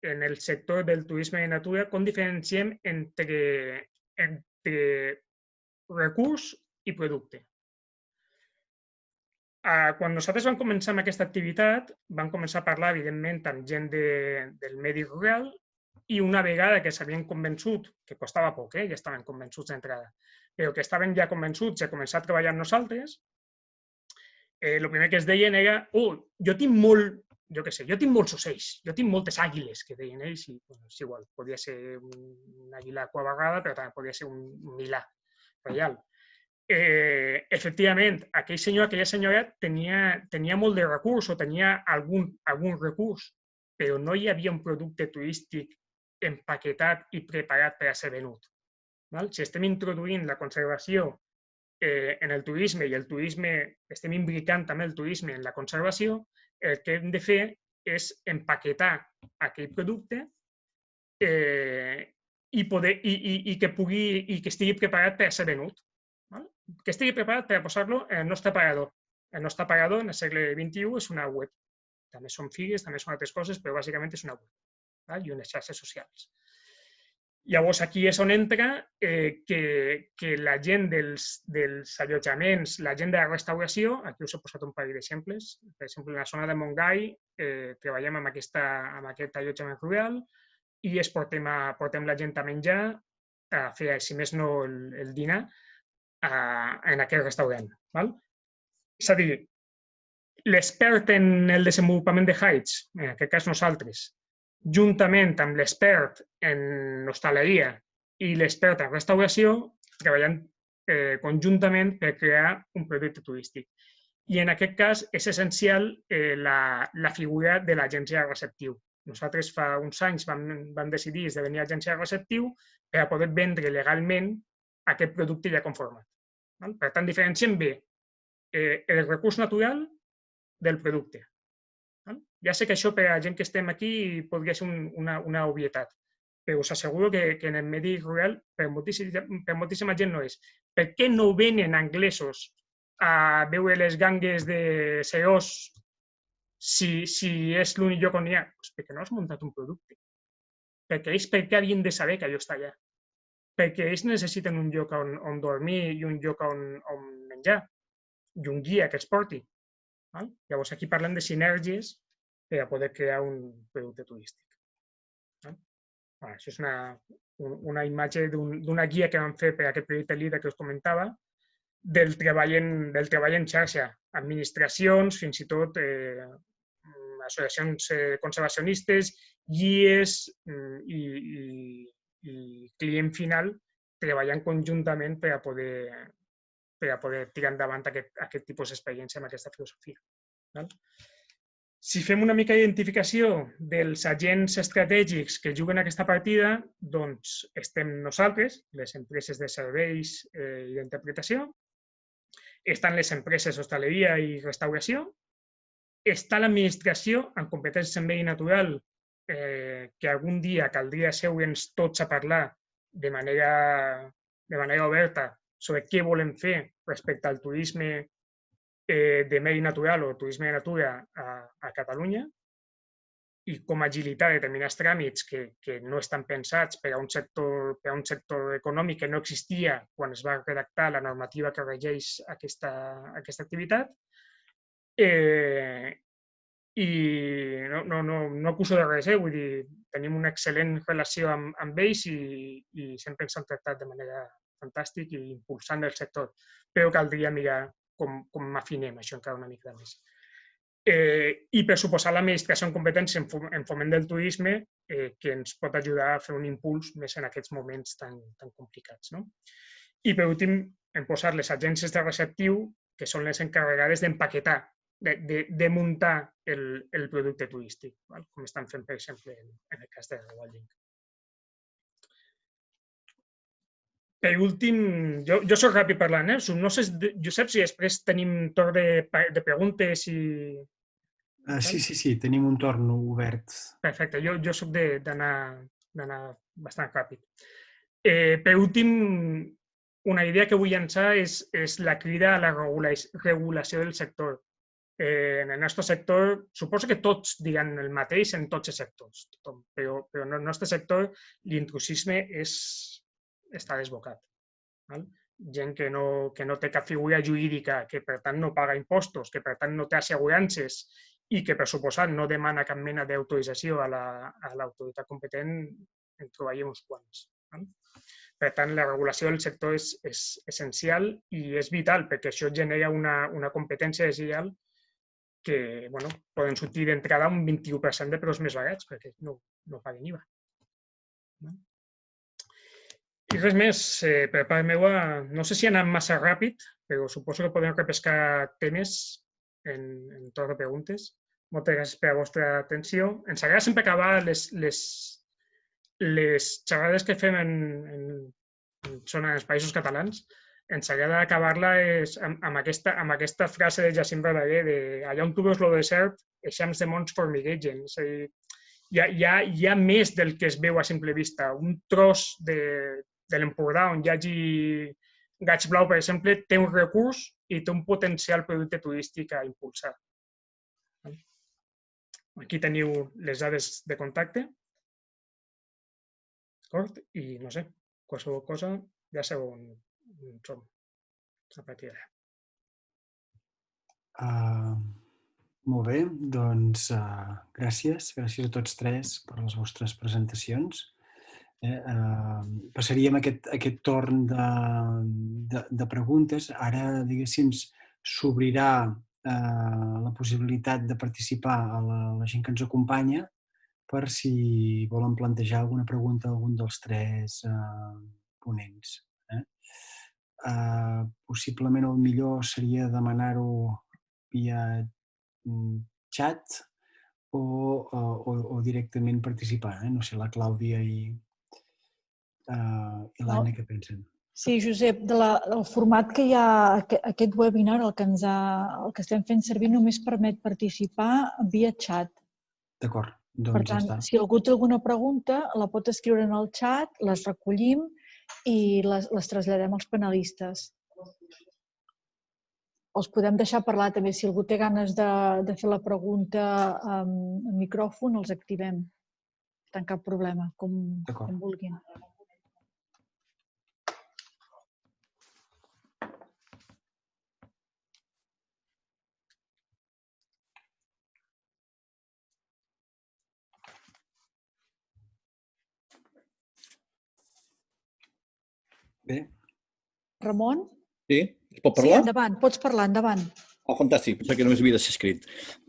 en el sector del turisme de natura, com diferenciem entre recurs i producte. Quan nosaltres vam començar amb aquesta activitat, vam començar a parlar, evidentment, amb gent del medi rural i una vegada que s'havien convençut, que costava poc, ja estaven convençuts d'entrada, però que estaven ja convençuts de començar a treballar amb nosaltres, el primer que es deien era jo tinc molts ocells, jo tinc moltes àguiles, que deien ells, i és igual, podia ser una àguila quabarrada, però també podia ser un milà reial. Efectivament, aquell senyor, aquella senyora tenia molt de recurs o tenia algun recurs, però no hi havia un producte turístic empaquetat i preparat per a ser venut. Si estem introduint la conservació en el turisme i el turisme, estem imbricant també el turisme en la conservació, el que hem de fer és empaquetar aquell producte i que estigui preparat per a ser venut. Que estigui preparat per a posar-lo en el nostre aparador. El nostre aparador en el segle XXI és una web. També són figues, també són altres coses, però bàsicament és una web i unes xarxes socials. Llavors, aquí és on entra que la gent dels allotjaments, la gent de la restauració, aquí us he posat un parell d'exemples, per exemple, en la zona de Montgai treballem amb aquest allotjament rural i portem la gent a menjar, a fer, si més no, el dinar, en aquell restaurant. És a dir, l'expert en el desenvolupament de hides, en aquest cas nosaltres, juntament amb l'expert en hostaleria i l'expert en restauració, treballant conjuntament per crear un producte turístic. I en aquest cas és essencial la figura de l'agència de receptiu. Nosaltres fa uns anys vam decidir esdevenir agència de receptiu per a poder vendre legalment aquest producte ja conformat. Per tant, diferenciem bé el recurs natural del producte. Ja sé que això per a la gent que estem aquí podria ser una obvietat, però us asseguro que en el medi rural per moltíssima gent no és. Per què no venen anglesos a veure les gangues de Serós si és l'únic lloc on hi ha? Perquè no has muntat un producte. Perquè ells per què havien de saber que allò està allà? Perquè ells necessiten un lloc on dormir i un lloc on menjar i un guia que els porti. Llavors, aquí parlem de sinergies per a poder crear un producte turístic. Això és una imatge d'una guia que vam fer per a aquest projecte LIDA que us comentava, del treball en xarxa, administracions, fins i tot associacions conservacionistes, guies i client final treballant conjuntament per a poder tirar endavant aquest tipus d'experiència amb aquesta filosofia. Si fem una mica d'identificació dels agents estratègics que juguen aquesta partida, doncs estem nosaltres, les empreses de serveis i d'interpretació, estan les empreses d'hostaleria i restauració, està l'administració amb competències en medi natural, que algun dia caldria seure'ns tots a parlar de manera oberta sobre què volem fer respecte al turisme de medi natural o turisme de natura a Catalunya i com agilitar determinats tràmits que no estan pensats per a un sector econòmic que no existia quan es va redactar la normativa que regeix aquesta activitat. I no acuso de res, vull dir, tenim una excel·lent relació amb ells i sempre ens han tractat de manera fantàstica i impulsant el sector, però caldria mirar com afinem això encara una mica més. I per suposar l'administració en competència en foment del turisme que ens pot ajudar a fer un impuls més en aquests moments tan complicats. I per últim, hem posat les agències de receptiu, que són les encarregades d'empaquetar, de muntar el producte turístic, com estan fent, per exemple, en el cas de Rewilding. Per últim, jo soc ràpid parlant, no sé, Josep, si després tenim torn de preguntes i... Sí, tenim un torn obert. Perfecte, jo soc d'anar bastant ràpid. Per últim, una idea que vull llançar és la crida a la regulació del sector. En el nostre sector, suposo que tots diran el mateix en tots els sectors, però en el nostre sector l'intrusisme està desbocat. Gent que no té cap figura jurídica, que per tant no paga impostos, que per tant no té assegurances i que per suposat no demana cap mena d'autorització a l'autoritat competent, en trobaríem uns quants. Per tant, la regulació del sector és essencial i és vital perquè això genera una competència deslleial que poden sortir d'entrada un 21% de preus més barats perquè no paguen IVA. I res més, per part meva, no sé si ha anat massa ràpid, però suposo que podem repescar temes en torn de preguntes. Moltes gràcies per la vostra atenció. Ens agrada sempre acabar les xerrades que fem són en els països catalans. Ens agrada acabar-la amb aquesta frase de Jacint Verdaguer de allà on tu veus el desert, eixams de mons formiguegen. És a dir, hi ha més del que es veu a simple vista. Un tros de l'Empordà on hi hagi Gaig Blau, per exemple, té un recurs i té un potencial producte turístic a impulsar. Aquí teniu les dades de contacte. D'acord? I no sé, qualsevol cosa ja sabeu on som a partir d'ara. Molt bé, doncs gràcies a tots tres per les vostres presentacions. Passaríem aquest torn de preguntes. Ara, diguéssim, s'obrirà la possibilitat de participar a la gent que ens acompanya per si volen plantejar alguna pregunta a algun dels tres ponents. Possiblement el millor seria demanar-ho via xat o directament participar. No sé, la Clàudia i l'Anna, què pensen? Sí, Josep, del format que hi ha aquest webinar, el que estem fent servir, només permet participar via xat. D'acord, Per doncs ja tant, està. si algú té alguna pregunta, la pot escriure en el xat, les recollim i les traslladem als panelistes. Els podem deixar parlar també. Si algú té ganes de fer la pregunta amb micròfon, els activem. No hi ha cap problema, com vulguin. Bé. Ramon? Sí? Es pot parlar? Sí, endavant. Pots parlar, endavant. Fantàstic. Pensava que només havia de ser escrit.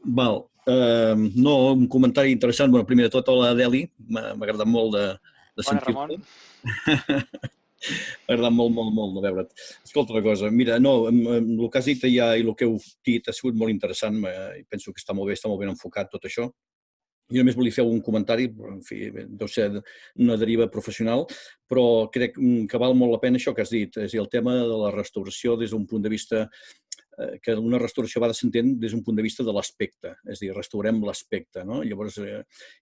No, un comentari interessant. Primer de tot, hola, Adeli. M'ha agradat molt de sentir-te. Bona, Ramon. M'ha agradat molt de veure't. Escolta una cosa, mira, no, el que has dit ja i el que heu dit ha sigut molt interessant, penso que està molt ben enfocat tot això. Jo només volia fer un comentari, en fi, deu ser una deriva professional, però crec que val molt la pena això que has dit, és a dir, el tema de la restauració des d'un punt de vista que una restauració va s'entén des d'un punt de vista de l'aspecte, és a dir, restaurem l'aspecte, no? Llavors,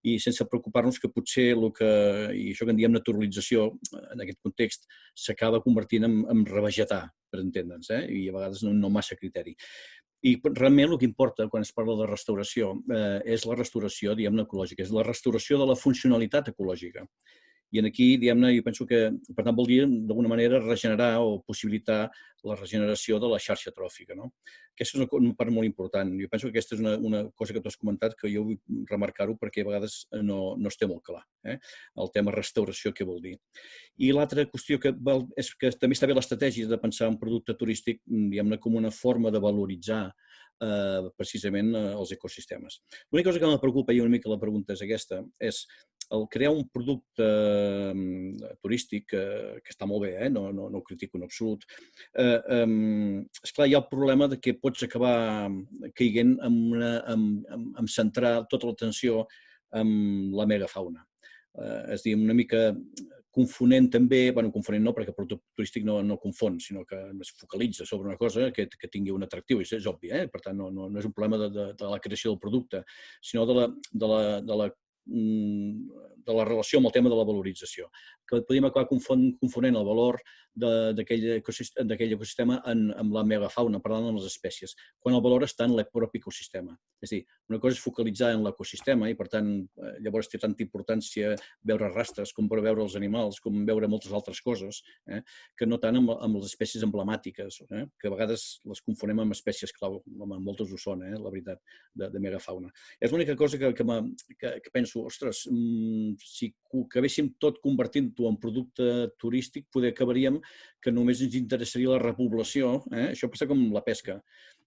i sense preocupar-nos que potser el que, i això que en diem naturalització, en aquest context, s'acaba convertint en revegetar, per entendre'ns, i a vegades no massa criteri. I realment el que importa quan es parla de restauració és la restauració, diguem-ne, ecològica, és la restauració de la funcionalitat ecològica. I aquí, diguem-ne, jo penso que, per tant, vol dir, d'alguna manera, regenerar o possibilitar la regeneració de la xarxa tròfica. No? Aquesta és una part molt important. Jo penso que aquesta és una cosa que tu has comentat que jo vull remarcar-ho perquè a vegades no es té molt clar, el tema restauració, què vol dir. I l'altra qüestió és que també està bé l'estratègia de pensar un producte turístic, diguem-ne, com una forma de valoritzar precisament els ecosistemes. L'única cosa que me preocupa, i una mica la pregunta és aquesta, és el crear un producte turístic, que està molt bé, no ho critico en absolut, esclar, hi ha el problema de que pots acabar caient en centrar tota l'atenció en la megafauna. És a dir, una mica confonent també, bueno, confonent no, perquè el producte turístic no confon, sinó que es focalitza sobre una cosa que tingui un atractiu, és obvi, per tant, no és un problema de la creació del producte, sinó de la relació amb el tema de la valorització, que podríem acabar confonent el valor d'aquell ecosistema amb la megafauna, parlant amb les espècies, quan el valor està en el propi ecosistema. És a dir, una cosa és focalitzar en l'ecosistema i, per tant, llavors té tanta importància veure rastres com per veure els animals, com veure moltes altres coses, que no tant amb les espècies emblemàtiques, que a vegades les confonem amb espècies clau, moltes ho són, la veritat, de megafauna. És l'única cosa que penso, ostres, si acabéssim tot convertint-ho en producte turístic, poder acabaríem que només ens interessaria la repoblació. Això passa com la pesca.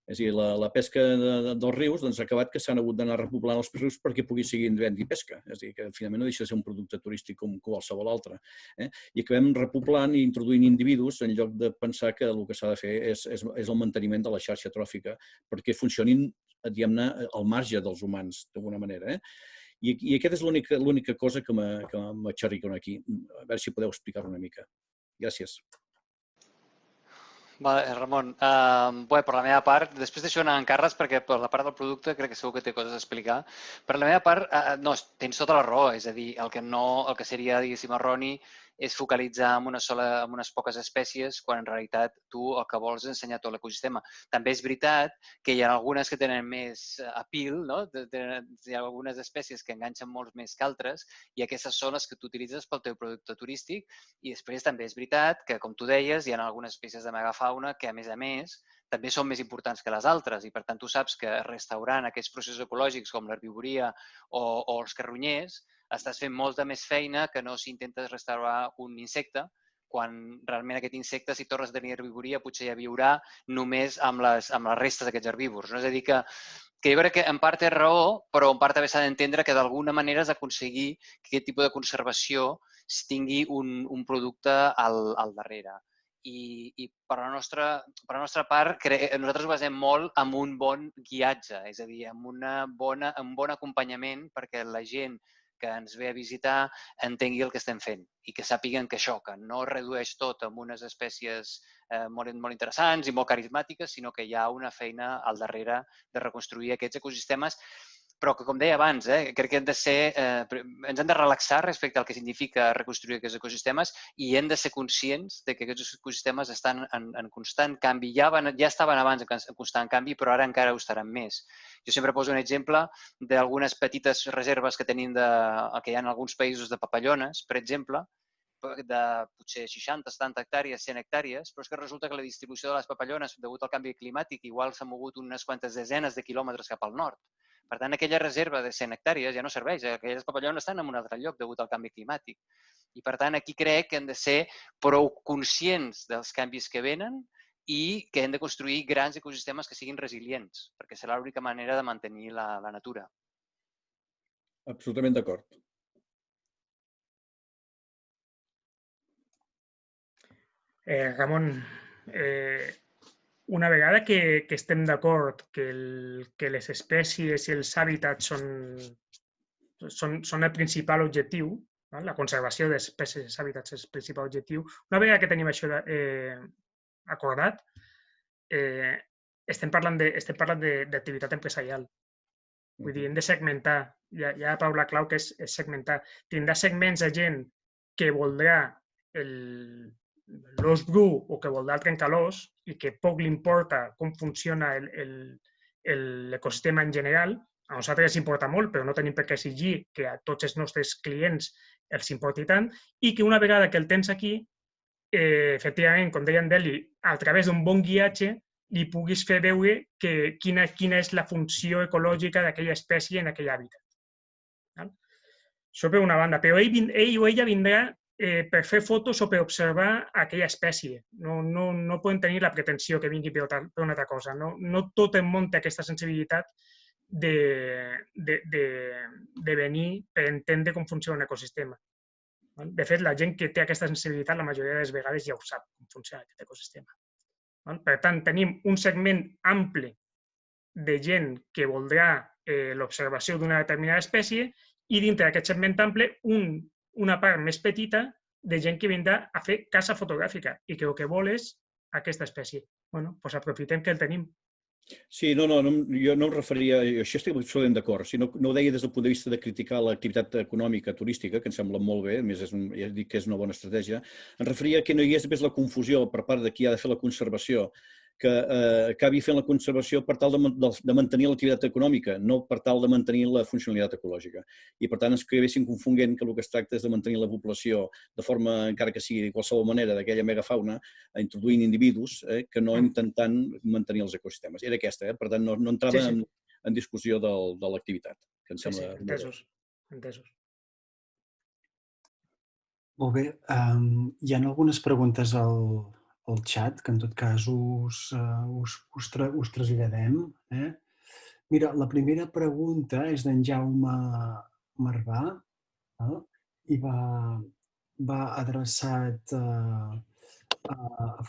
És a dir, la pesca dels rius ha acabat que s'han hagut d'anar repoblant els rius perquè pugui seguir havent-hi pesca. És a dir, que finalment no deixa de ser un producte turístic com qualsevol altre. I acabem repoblant i introduint individus en lloc de pensar que el que s'ha de fer és el manteniment de la xarxa tròfica perquè funcionin, diguem-ne, al marge dels humans, d'alguna manera. I aquesta és l'única cosa que m'aixerrica aquí. A veure si podeu explicar-ho una mica. Gràcies. Vale, Ramon, per la meva part, després d'això anar en Carles, perquè per la part del producte crec que segur que té coses a explicar. Per la meva part, no, tens tota la raó, és a dir, el que seria, diguéssim, erroni és focalitzar en unes poques espècies quan en realitat tu el que vols és ensenyar tot l'ecosistema. També és veritat que hi ha algunes que tenen més appeal, no? Hi ha algunes espècies que enganxen molts més que altres i aquestes són les que tu utilitzes pel teu producte turístic i després també és veritat que, com tu deies, hi ha algunes espècies de megafauna que, a més, també són més importants que les altres i, per tant, tu saps que restaurant aquests processos ecològics com l'herbivoria o els carronyers estàs fent molta més feina que no si intentes restaurar un insecte, quan realment aquest insecte, si tornes a tenir herbivoria, potser ja viurà només amb les restes d'aquests herbívors. És a dir, que jo crec que en part té raó, però en part també s'ha d'entendre que d'alguna manera has d'aconseguir que aquest tipus de conservació tingui un producte al darrere. I per la nostra part, nosaltres ho basem molt en un bon guiatge, és a dir, en un bon acompanyament perquè la gent que ens ve a visitar entengui el que estem fent i que sàpiguen que això, que no es redueix tot amb unes espècies molt interessants i molt carismàtiques, sinó que hi ha una feina al darrere de reconstruir aquests ecosistemes, però que, com deia abans, crec que ens hem de relaxar respecte al que significa reconstruir aquests ecosistemes i hem de ser conscients de que aquests ecosistemes estan en constant canvi. Ja estaven abans en constant canvi, però ara encara ho estaran més. Jo sempre poso un exemple d'algunes petites reserves que tenim que hi ha en alguns països de papallones, per exemple, de potser 60, 70 hectàrees, 100 hectàrees, però és que resulta que la distribució de les papallones, degut al canvi climàtic, igual s'ha mogut unes quantes desenes de quilòmetres cap al nord. Per tant, aquella reserva de 100 hectàrees ja no serveix. Aquelles papallones estan en un altre lloc degut al canvi climàtic. I, per tant, aquí crec que hem de ser prou conscients dels canvis que venen i que hem de construir grans ecosistemes que siguin resilients, perquè serà l'única manera de mantenir la natura. Absolutament d'acord. Ramon, una vegada que estem d'acord que les espècies i els hàbitats són el principal objectiu, la conservació d'espècies i hàbitats és el principal objectiu, una vegada que tenim això acordat, estem parlant d'activitat empresarial. Vull dir, hem de segmentar. Hi ha la paraula clau que és segmentar. Tindrà segments de gent que voldrà l'os bru o que voldrà el trencalós i que poc li importa com funciona l'ecosistema en general. A nosaltres ens importa molt, però no tenim per què exigir que a tots els nostres clients els importi tant i que una vegada que el tens aquí, efectivament, com deia en Deli, a través d'un bon guiatge li puguis fer veure quina és la funció ecològica d'aquella espècie en aquell hàbitat. Això per una banda, però ell o ella vindrà per fer fotos o per observar aquella espècie. No poden tenir la pretensió que vingui per una altra cosa. No tot el món té aquesta sensibilitat de venir per entendre com funciona un ecosistema. De fet, la gent que té aquesta sensibilitat la majoria de les vegades ja ho sap com funciona aquest ecosistema. Per tant, tenim un segment ample de gent que voldrà l'observació d'una determinada espècie i dintre d'aquest segment ample una part més petita de gent que vindrà a fer caça fotogràfica i que el que vol és aquesta espècie. Doncs aprofitem que el tenim. Sí, jo no em referia, això estic absolutament d'acord, no ho deia des del punt de vista de criticar l'activitat econòmica turística, que em sembla molt bé, a més ja dic que és una bona estratègia, em referia que no hi hagués més la confusió per part de qui ha de fer la conservació, que acabi fent la conservació per tal de mantenir l'activitat econòmica, no per tal de mantenir la funcionalitat ecològica. I per tant ens acabessin confonent que el que es tracta és de mantenir la població de forma, encara que sigui de qualsevol manera, d'aquella megafauna, introduint individus que no intentant mantenir els ecosistemes. Era aquesta, per tant no entrava en discussió de l'activitat. Sí, entesos. Molt bé, hi ha algunes preguntes al xat, que en tot cas us traslladem. Mira, la primera pregunta és d'en Jaume Marvà i va adreçat a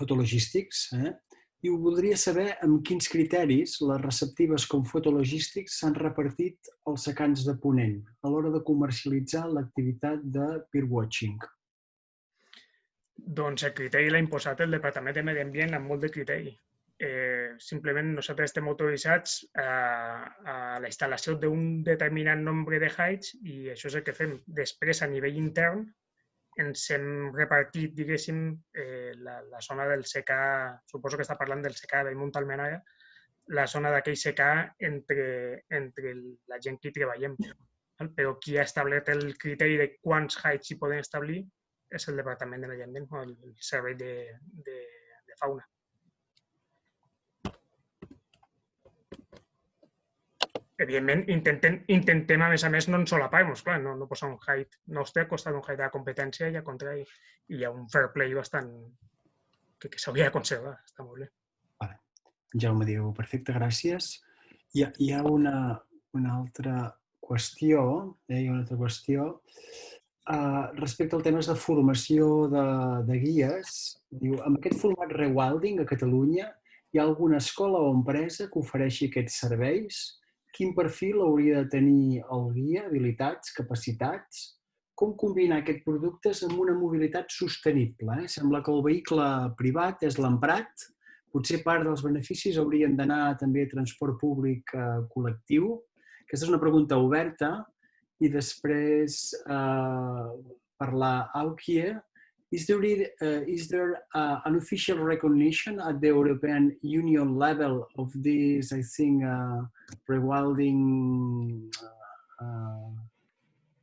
Fotologístics i ho voldria saber amb quins criteris les receptives com Fotologístics s'han repartit als secans de Ponent a l'hora de comercialitzar l'activitat de peer-watching. Doncs el criteri l'ha imposat el Departament de Medi Ambient amb molt de criteri. Simplement nosaltres estem autoritzats a la instal·lació d'un determinat nombre de hides i això és el que fem. Després, a nivell intern, ens hem repartit, diguéssim, la zona del secà, suposo que està parlant del secà de Bellmunt Almenara, la zona d'aquell secà entre la gent que hi treballem. Però qui ha establert el criteri de quants hides s'hi poden establir és el Departament de Medi Ambient, el Servei de Fauna. Evidentment, intentem, a més, no ens solapar-nos, clar, no posar un hide. No estic al costat d'un hide de la competència i al contrari, hi ha un fair play bastant que s'hauria de conservar, està molt bé. Jaume diu, perfecte, gràcies. Hi ha una altra qüestió, respecte al temes de formació de guies. Diu, amb aquest format rewilding a Catalunya hi ha alguna escola o empresa que ofereixi aquests serveis? Quin perfil hauria de tenir el guia, habilitats, capacitats? Com combinar aquests productes amb una mobilitat sostenible? Sembla que el vehicle privat és l'emprat. Potser part dels beneficis haurien d'anar també a transport públic col·lectiu. Aquesta és una pregunta oberta. I després parlar Aukie. Is there an official recognition at the European Union level of this, I think, rewilding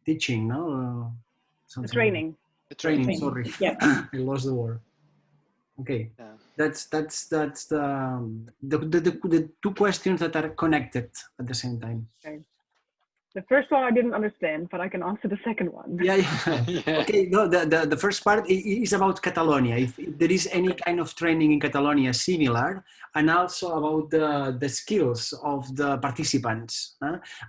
teaching, no? Training. Training, sorry. Yeah. I lost the word. Okay. Yeah. That's the two questions that are connected at the same time. Okay. The first one I didn't understand, but I can answer the second one. Yeah. Okay, no, the first part is about Catalonia. If there is any kind of training in Catalonia similar, and also about the skills of the participants,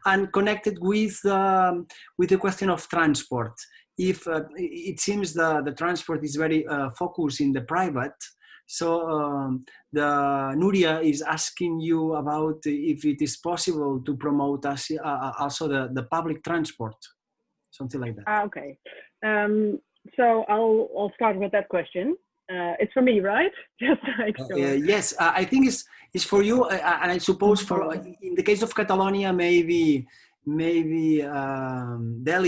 and connected with the question of transport. if it seems the transport is very focused in the private. So Nuria is asking you about if it is possible to promote also the public transport, something like that. Okay. So I'll start with that question. It's for me, right? Just like yes, I think it's for you, and I suppose for in the case of Catalonia, maybe Delhi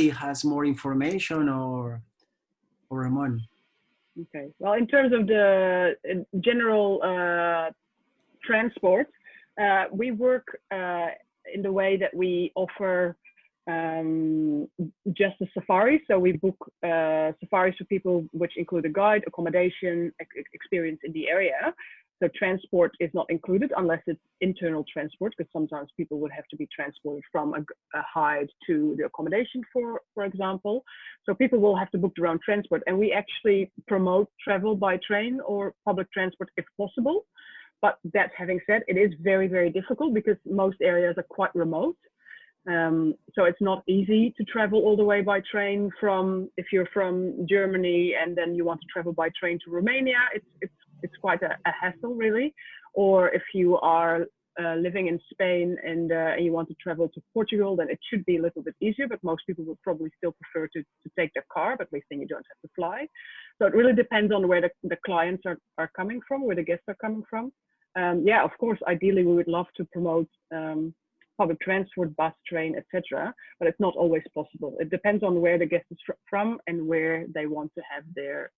has more information, or Ramon. Okay. Well, in terms of the general transport, we work in the way that we offer just a safari. So we book safaris for people, which include a guide, accommodation, experience in the area. So transport is not included unless it's internal transport, because sometimes people would have to be transported from a hide to the accommodation, for example. So people will have to book their own transport, and we actually promote travel by train or public transport if possible. But that having said, it is very, very difficult because most areas are quite remote. So it's not easy to travel all the way by train if you're from Germany and then you want to travel by train to Romania. It's quite a hassle, really. Or if you are living in Spain and you want to travel to Portugal, then it should be a little bit easier, but most people would probably still prefer to take their car, but at least then you don't have to fly. So it really depends on where the clients are coming from, where the guests are coming from. Yeah, of course, ideally we would love to promote public transport, bus, train, etc., but it's not always possible. It depends on where the guest is from and where they want to have their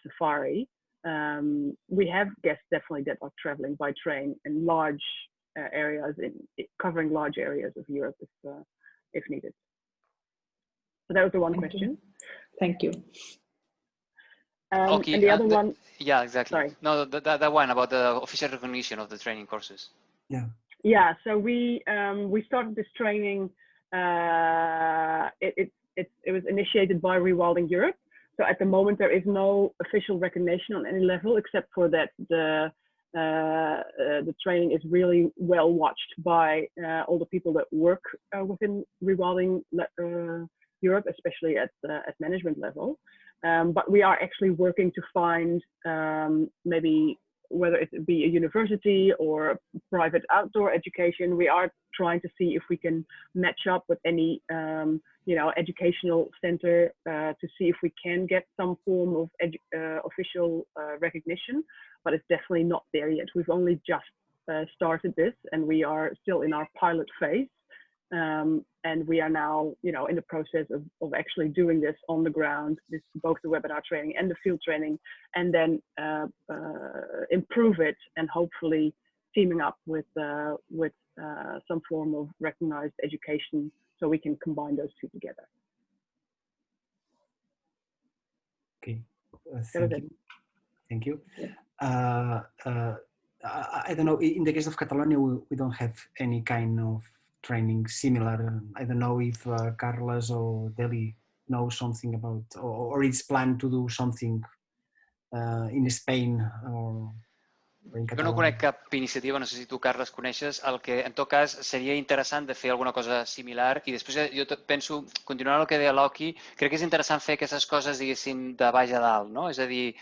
safari. We have guests definitely that are traveling by train in large areas, covering large areas of Europe if needed. So that was the one question. Thank you. Okay, and the other one. Yeah, exactly. Sorry. No, that one about the official recognition of the training courses. Yeah. Yeah. So we started this training. It was initiated by Rewilding Europe. So at the moment there is no official recognition on any level, except for that the training is really well watched by all the people that work within Rewilding Europe, especially at management level. But we are actually working to find maybe whether it be a university or private outdoor education. We are trying to see if we can match up with any educational center to see if we can get some form of official recognition, but it's definitely not there yet. We've only just started this, and we are still in our pilot phase. And we are now, in the process of actually doing this on the ground, both the webinar training and the field training, and then improve it and hopefully teaming up with some form of recognized education so we can combine those two together. Okay, thank you. Yeah. I don't know, in the case of Catalonia, we don't have any kind of training similar. I don't know if Carles or Delhi know something about, or it's planned to do something in Spain or in Catalonia. Jo no conec cap iniciativa, no sé si tu, Carles, coneixes. El que, en tot cas, seria interessant de fer alguna cosa similar, i després jo penso, continuant el que deia l'Oki, crec que és interessant fer aquestes coses, diguéssim, de baix a dalt, no? És a dir,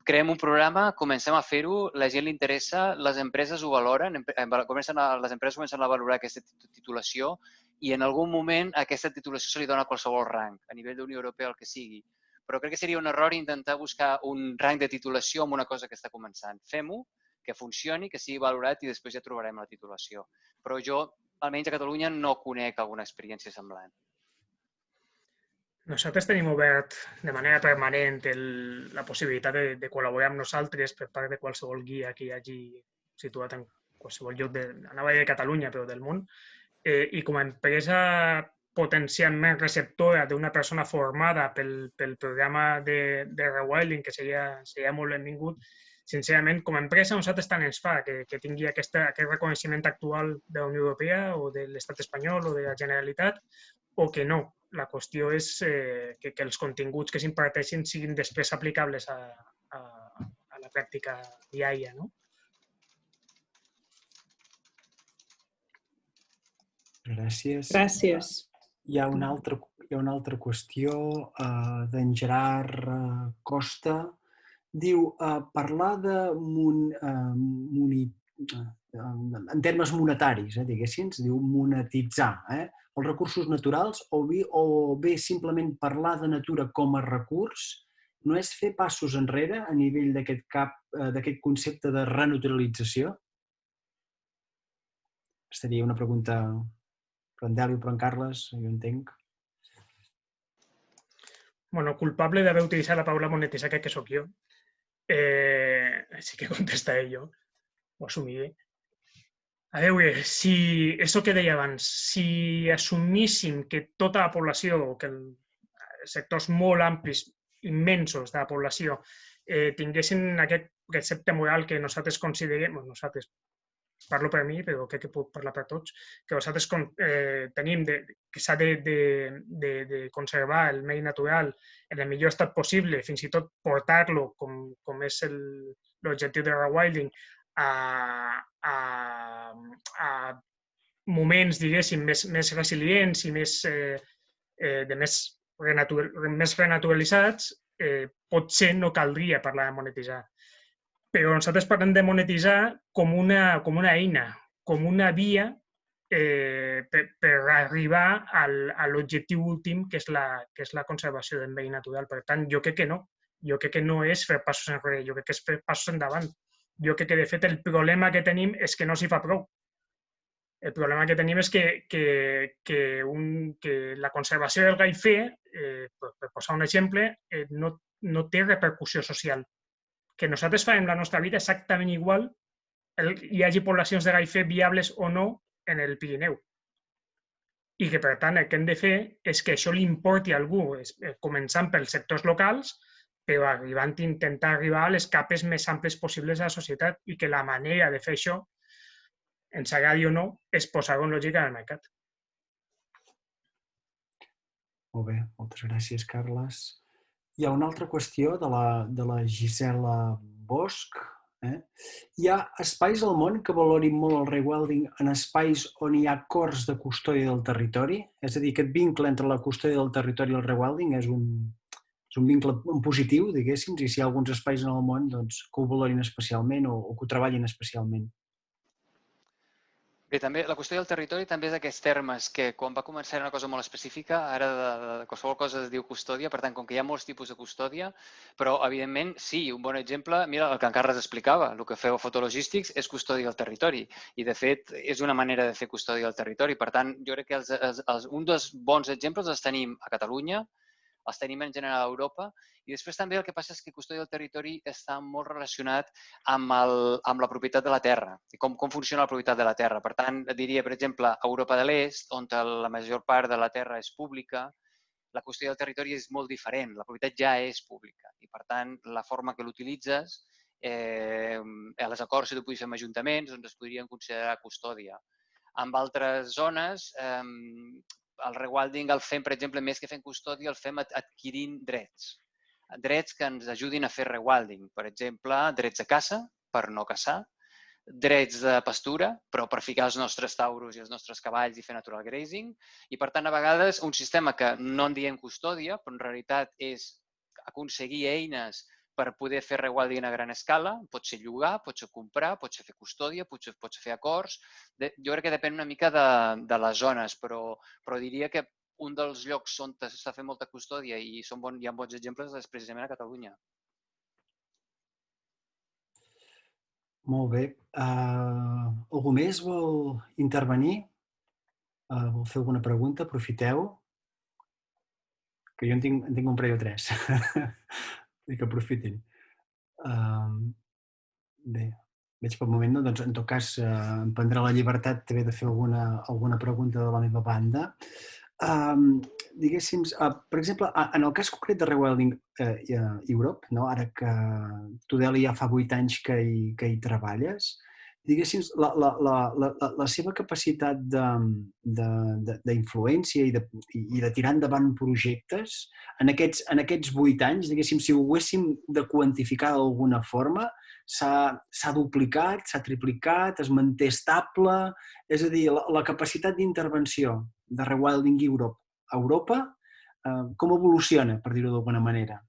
creem un programa, comencem a fer-ho, la gent li interessa, les empreses ho valoren, les empreses comencen a valorar aquesta titulació i en algun moment a aquesta titulació se li dona qualsevol rang, a nivell d'Unió Europea, el que sigui. Però crec que seria un error intentar buscar un rang de titulació amb una cosa que està començant. Fem-ho, que funcioni, que sigui valorat i després ja trobarem la titulació. Però jo, almenys a Catalunya, no conec alguna experiència semblant. Nosaltres tenim obert de manera permanent la possibilitat de col·laborar amb nosaltres per part de qualsevol guia que hi hagi situat en qualsevol lloc, anava a dir de Catalunya, però del món. I com a empresa potencialment receptora d'una persona formada pel programa de Rewilding, que seria molt benvingut, sincerament, com a empresa, nosaltres tant ens fa que tingui aquest reconeixement actual de la Unió Europea o de l'Estat espanyol o de la Generalitat, o que no. La qüestió és que els continguts que s'imparteixin siguin després aplicables a la pràctica diària, no? Gràcies. Gràcies. Hi ha una altra... hi ha una altra qüestió d'en Gerard Costa. Diu, parlar en termes monetaris, diguéssim, diu monetitzar els recursos naturals o bé simplement parlar de natura com a recurs no és fer passos enrere a nivell d'aquest concepte de renaturalització? Seria una pregunta per en Deli o per en Carles, jo entenc. Bueno, culpable d'haver utilitzat la paraula monetitzar, crec que sóc jo. Així que contestaré jo, ho assumiré. A veure, si, això que deia abans, si assumíssim que tota la població, que sectors molt amplis, immensos de la població, tinguessin aquest precepte moral que nosaltres considerem, nosaltres, parlo per mi, però crec que puc parlar per tots, que nosaltres tenim que s'ha de conservar el medi natural en el millor estat possible, fins i tot portar-lo, com és l'objectiu de rewilding, a moments, diguéssim, més resilients i més renaturalitzats, potser no caldria parlar de monetitzar. Però nosaltres parlem de monetitzar com una eina, com una via per arribar a l'objectiu últim, que és la conservació del medi natural. Per tant, jo crec que no. Jo crec que no és fer passos enrere, jo crec que és fer passos endavant. Jo crec que, de fet, el problema que tenim és que no s'hi fa prou. El problema que tenim és que la conservació del gaifer, per posar un exemple, no té repercussió social. Que nosaltres farem la nostra vida exactament igual hi hagi poblacions de gaifer viables o no en el Pirineu. I que, per tant, el que hem de fer és que això li importi a algú, començant pels sectors locals, però intentar arribar a les capes més amples possibles de la societat i que la manera de fer això, ens agradi o no, és posar-ho en lògica del mercat. Molt bé, moltes gràcies, Carles. Hi ha una altra qüestió de la Gisela Bosch. Hi ha espais al món que valorin molt el rewilding en espais on hi ha acords de custòdia del territori? És a dir, aquest vincle entre la custòdia del territori i el rewilding és un vincle positiu, diguéssim, i si hi ha alguns espais en el món que ho valorin especialment o que ho treballin especialment. Bé, també la qüestió del territori també és d'aquests termes que quan va començar era una cosa molt específica, ara de qualsevol cosa es diu custòdia, per tant, com que hi ha molts tipus de custòdia, però evidentment sí, un bon exemple, mira el que en Carles explicava, el que feu a Fotologístics és custòdia del territori i de fet és una manera de fer custòdia del territori, per tant, jo crec que un dels bons exemples els tenim a Catalunya, els tenim en general a Europa i després també el que passa és que custòdia del territori està molt relacionat amb la propietat de la terra i com funciona la propietat de la terra. Per tant, diria, per exemple, a Europa de l'Est, on la major part de la terra és pública, la custòdia del territori és molt diferent, la propietat ja és pública i, per tant, la forma que l'utilitzes, a les acords que tu puguis fer amb ajuntaments, doncs es podrien considerar custòdia. En altres zones, el rewilding el fem, per exemple, més que fent custòdia, el fem adquirint drets. Drets que ens ajudin a fer rewilding. Per exemple, drets de caça, per no caçar, drets de pastura, però per ficar els nostres tauros i els nostres cavalls i fer natural grazing. I, per tant, a vegades, un sistema que no en diem custòdia, però en realitat és aconseguir eines per poder fer rewilding a gran escala, pot ser llogar, pot ser comprar, pot ser fer custòdia, pot ser fer acords. Jo crec que depèn una mica de les zones, però diria que un dels llocs on s'està fent molta custòdia i hi ha bons exemples és precisament a Catalunya. Molt bé. Algú més vol intervenir? Vol fer alguna pregunta? Aprofiteu. Que jo en tinc un parell o tres. I que aprofitin. Bé, veig pel moment, doncs en tot cas em prendrà la llibertat també de fer alguna pregunta de la meva banda. Diguéssim, per exemple, en el cas concret de Rewilding Europe, ara que tu, Deli, ja fa 8 anys que hi treballes, diguéssim, la seva capacitat d'influència i de tirar endavant projectes en aquests 8 anys, diguéssim, si ho haguéssim de quantificar d'alguna forma, s'ha duplicat, s'ha triplicat, es manté estable, és a dir, la capacitat d'intervenció de Rewilding Europe a Europa com evoluciona, per dir-ho d'alguna manera?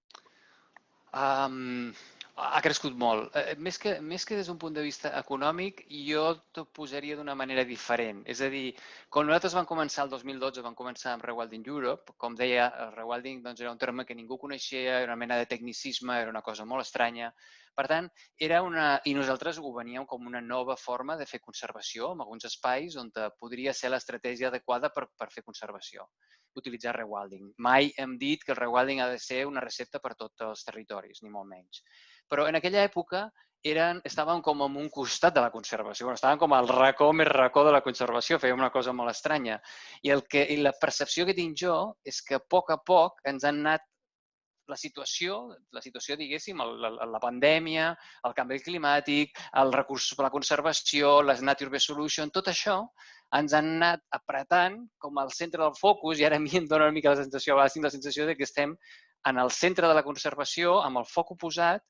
Ha crescut molt. Més que des d'un punt de vista econòmic, jo t'ho posaria d'una manera diferent. És a dir, quan nosaltres vam començar el 2012, vam començar amb Rewilding Europe, com deia, el rewilding doncs, era un terme que ningú coneixia, era una mena de tecnicisme, era una cosa molt estranya. Per tant, i nosaltres ho veníem com una nova forma de fer conservació en alguns espais on podria ser l'estratègia adequada per fer conservació, utilitzar rewilding. Mai hem dit que el rewilding ha de ser una recepta per tots els territoris, ni molt menys. Però en aquella època estàvem com en un costat de la conservació, estàvem com al racó més racó de la conservació, fèiem una cosa molt estranya. I la percepció que tinc jo és que a poc ens han anat la situació, diguéssim, la pandèmia, el canvi climàtic, el recurs per la conservació, les Nature-Based Solutions, tot això ens han anat apretant com al centre del focus i ara a mi em dona una mica la sensació, a vegades tinc la sensació que estem en el centre de la conservació, amb el foc posat,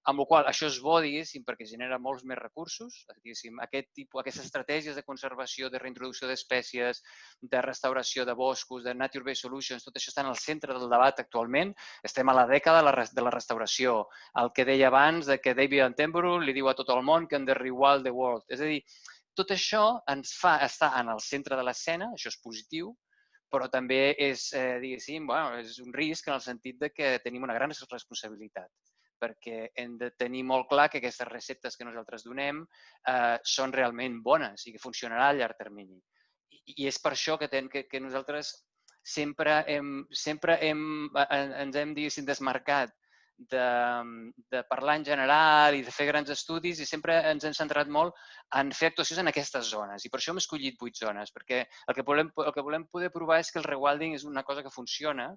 amb la qual això és bo, diguéssim, perquè genera molts més recursos. Diguéssim, aquestes estratègies de conservació, de reintroducció d'espècies, de restauració de boscos, de Nature-Based Solutions, tot això està en el centre del debat actualment. Estem a la dècada de la restauració. El que deia abans, que David Attenborough li diu a tot el món que hem de rewild the world. És a dir, tot això ens fa estar en el centre de l'escena, això és positiu, però també és, diguéssim, és un risc en el sentit que tenim una gran responsabilitat, perquè hem de tenir molt clar que aquestes receptes que nosaltres donem són realment bones i que funcionarà a llarg termini. I és per això que nosaltres sempre ens hem, diguéssim, desmarcat de parlar en general i de fer grans estudis i sempre ens hem centrat molt en fer actuacions en aquestes zones. I per això hem escollit 8 zones, perquè el que volem poder provar és que el rewilding és una cosa que funciona,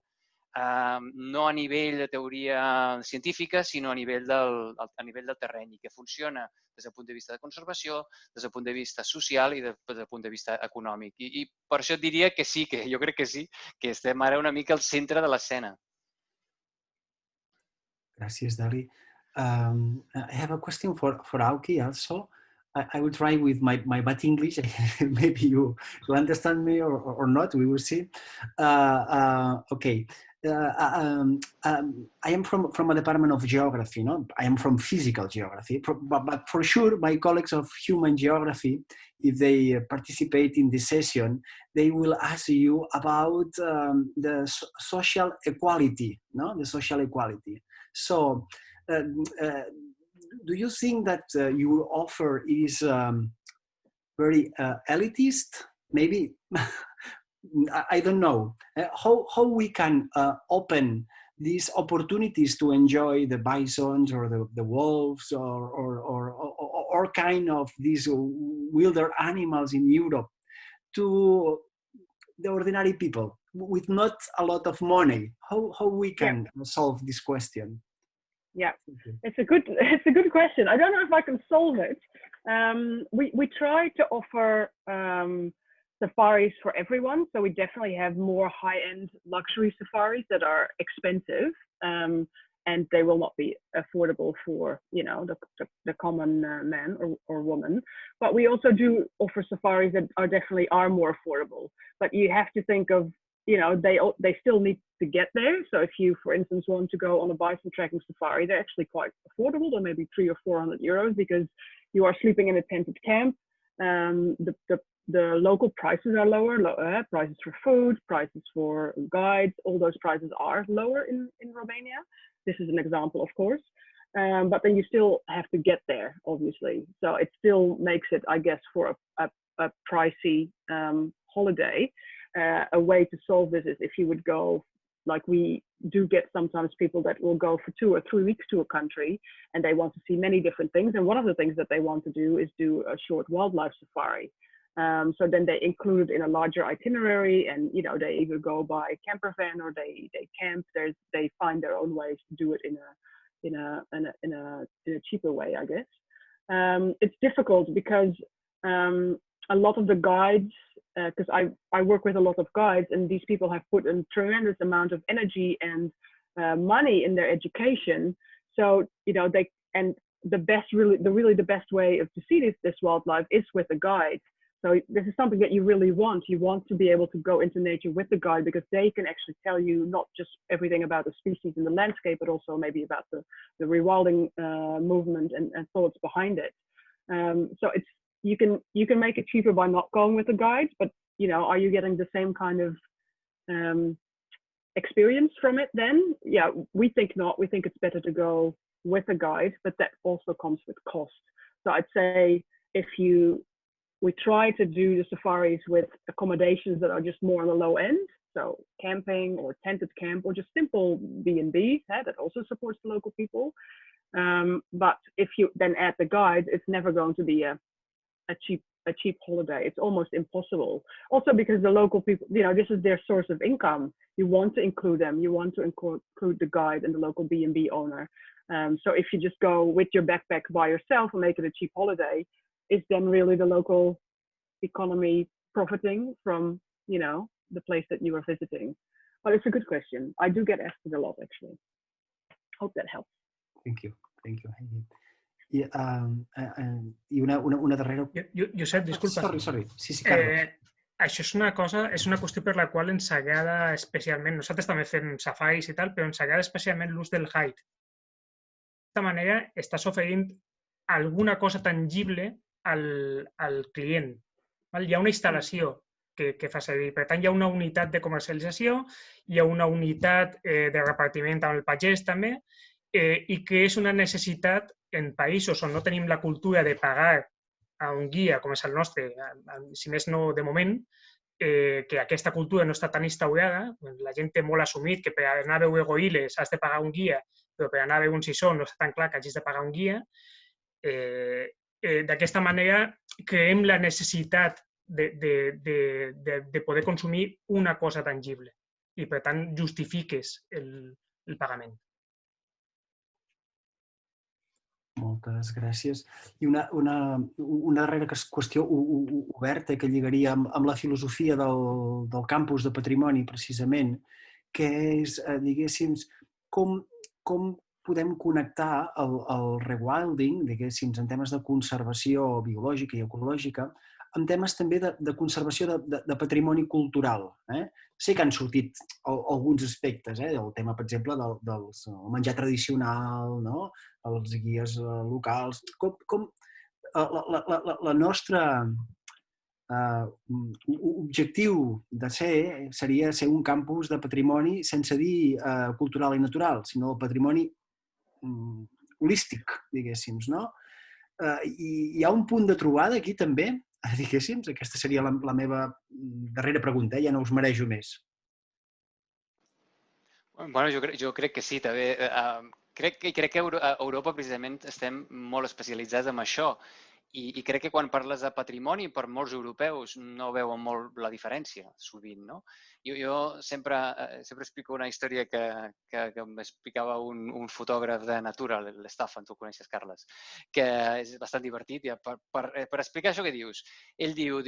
no a nivell de teoria científica, sinó a nivell del terreny i que funciona des del punt de vista de conservació, des del punt de vista social i des del punt de vista econòmic. I per això et diria que sí, que jo crec que sí, que estem ara una mica al centre de l'escena. Gràcies, Dali. I have a question for Auki also. I will try with my bad English. Maybe you understand me or not. We will see. Okay. I am from a department of geography. No, I am from physical geography. But for sure, my colleagues of human geography, if they participate in this session, they will ask you about the social equality. No, the social equality. So, do you think that your offer is very elitist? Maybe, I don't know. How we can open these opportunities to enjoy the bisons or the wolves or kind of these wilder animals in Europe to the ordinary people with not a lot of money? How we can solve this question? Yeah, it's a good question. I don't know if I can solve it. We try to offer safaris for everyone, so we definitely have more high-end luxury safaris that are expensive, and they will not be affordable for the common man or woman. But we also do offer safaris that are more affordable. But you have to think of, they still need to get there. So if you, for instance, want to go on a bison tracking safari, they're actually quite affordable. They're maybe 300 or 400 euros because you are sleeping in a tented camp. The local prices are lower, prices for food, prices for guides, all those prices are lower in Romania. This is an example, of course. But then you still have to get there, obviously. So it still makes it, I guess, for a pricey holiday. A way to solve this is if you would go, like we do get sometimes people that will go for 2 or 3 weeks to a country and they want to see many different things. And one of the things that they want to do is do a short wildlife safari. So then they include it in a larger itinerary, and they either go by camper van or they camp. They find their own ways to do it in a cheaper way, I guess. It's difficult because a lot of the guides, because I work with a lot of guides, and these people have put a tremendous amount of energy and money in their education. So the best way to see this wildlife is with a guide. So this is something that you really want. You want to be able to go into nature with the guide because they can actually tell you not just everything about the species in the landscape, but also maybe about the rewilding movement and thoughts behind it. So you can make it cheaper by not going with the guide, but are you getting the same kind of experience from it then? Yeah, we think not. We think it's better to go with a guide, but that also comes with cost. So I'd say we try to do the safaris with accommodations that are just more on the low end. So camping or tented camp or just simple B&Bs, that also supports the local people. But if you then add the guide, it's never going to be a cheap holiday. It's almost impossible. Also because the local people, this is their source of income. You want to include them. You want to include the guide and the local B&B owner. So if you just go with your backpack by yourself and make it a cheap holiday, is then really the local economy profiting from, the place that you are visiting? But it's a good question. I do get asked it a lot, actually. Hope that helps. Thank you. I una darrera... Josep, disculpa. Sorry. Sí, Carlos. Això és una qüestió per la qual ens agrada especialment, nosaltres també fem safaris i tal, però ens agrada especialment l'ús del guide. D'aquesta manera estàs oferint alguna cosa tangible al client. Hi ha una instal·lació que fa servir. Per tant, hi ha una unitat de comercialització, hi ha una unitat de repartiment amb el pagès també, i que és una necessitat en països on no tenim la cultura de pagar a un guia, com és el nostre, si més no de moment, que aquesta cultura no està tan instaurada. La gent té molt assumit que per anar a veure goril·les has de pagar un guia, però per anar a veure un sisó no està tan clar que hagis de pagar un guia. D'aquesta manera creem la necessitat de poder consumir una cosa tangible i, per tant, justifiques el pagament. Moltes gràcies. I una darrera qüestió oberta que lligaria amb la filosofia del campus de patrimoni, precisament, que és, diguéssim, com podem connectar el rewilding, diguéssim, en temes de conservació biològica i ecològica, amb temes també de conservació de patrimoni cultural. Sé que han sortit alguns aspectes, el tema, per exemple, del menjar tradicional, els guies locals. Com la nostra objectiu seria ser un campus de patrimoni sense dir cultural i natural, sinó el patrimoni holístic, diguéssim, no? I hi ha un punt de trobada aquí també, diguéssim, aquesta seria la meva darrera pregunta, ja no us marejo més. Bueno, jo crec que sí, també. Crec que a Europa precisament estem molt especialitzats en això i crec que quan parles de patrimoni, per molts europeus no veuen molt la diferència, sovint, no? Jo sempre explico una història que m'explicava un fotògraf de natura, l'Stefan, tu coneixes, Carles, que és bastant divertit. Per explicar això que dius, ell diu,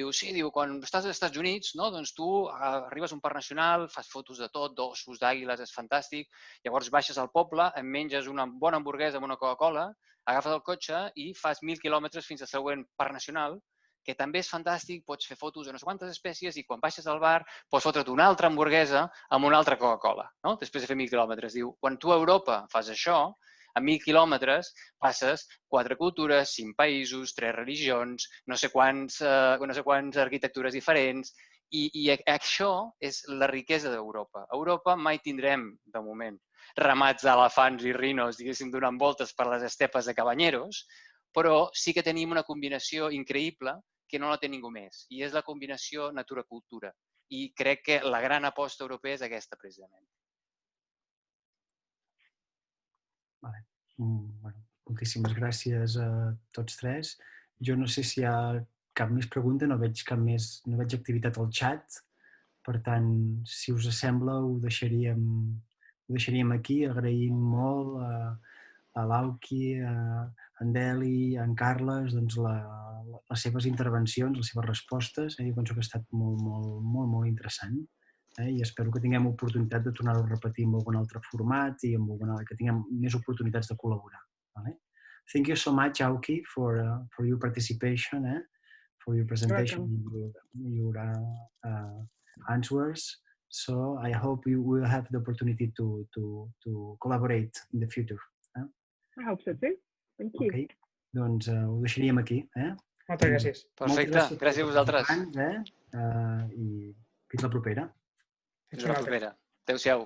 quan estàs als Estats Units, doncs tu arribes a un parc nacional, fas fotos de tot, d'ossos, d'àguiles, és fantàstic, llavors baixes al poble, em menges una bona hamburguesa amb una Coca-Cola, agafes el cotxe i fas 1.000 quilòmetres fins al següent parc nacional, que també és fantàstic, pots fer fotos de no sé quantes espècies i quan baixes al bar pots fotre't una altra hamburguesa amb una altra Coca-Cola, després de fer 1.000 quilòmetres. Diu, quan tu a Europa fas això, a 1.000 quilòmetres passes 4 cultures, 5 països, 3 religions, no sé quants arquitectures diferents, i això és la riquesa d'Europa. A Europa mai tindrem, de moment, ramats d'elefants i rinos, diguéssim, donant voltes per les estepes de Cabanyeros, però sí que tenim una combinació increïble que no la té ningú més, i és la combinació natura-cultura. I crec que la gran aposta europea és aquesta, precisament. Moltíssimes gràcies a tots tres. Jo no sé si hi ha cap més pregunta, no veig activitat al xat, per tant, si us sembla, ho deixaríem aquí. Agraïm molt a l'Auki, a en Deli, a en Carles, les seves intervencions, les seves respostes. Jo penso que ha estat molt interessant i espero que tinguem oportunitat de tornar-ho a repetir en algun altre format i que tinguem més oportunitats de col·laborar. Thank you so much, Auki, for your participation, for your presentation, your answers. So I hope you will have the opportunity to collaborate in the future. I hope so too. Thank you. Okay. Doncs ho deixaríem aquí. Moltes gràcies. Perfecte, gràcies a vosaltres. I fins la propera. Fins la propera. Adéu-siau.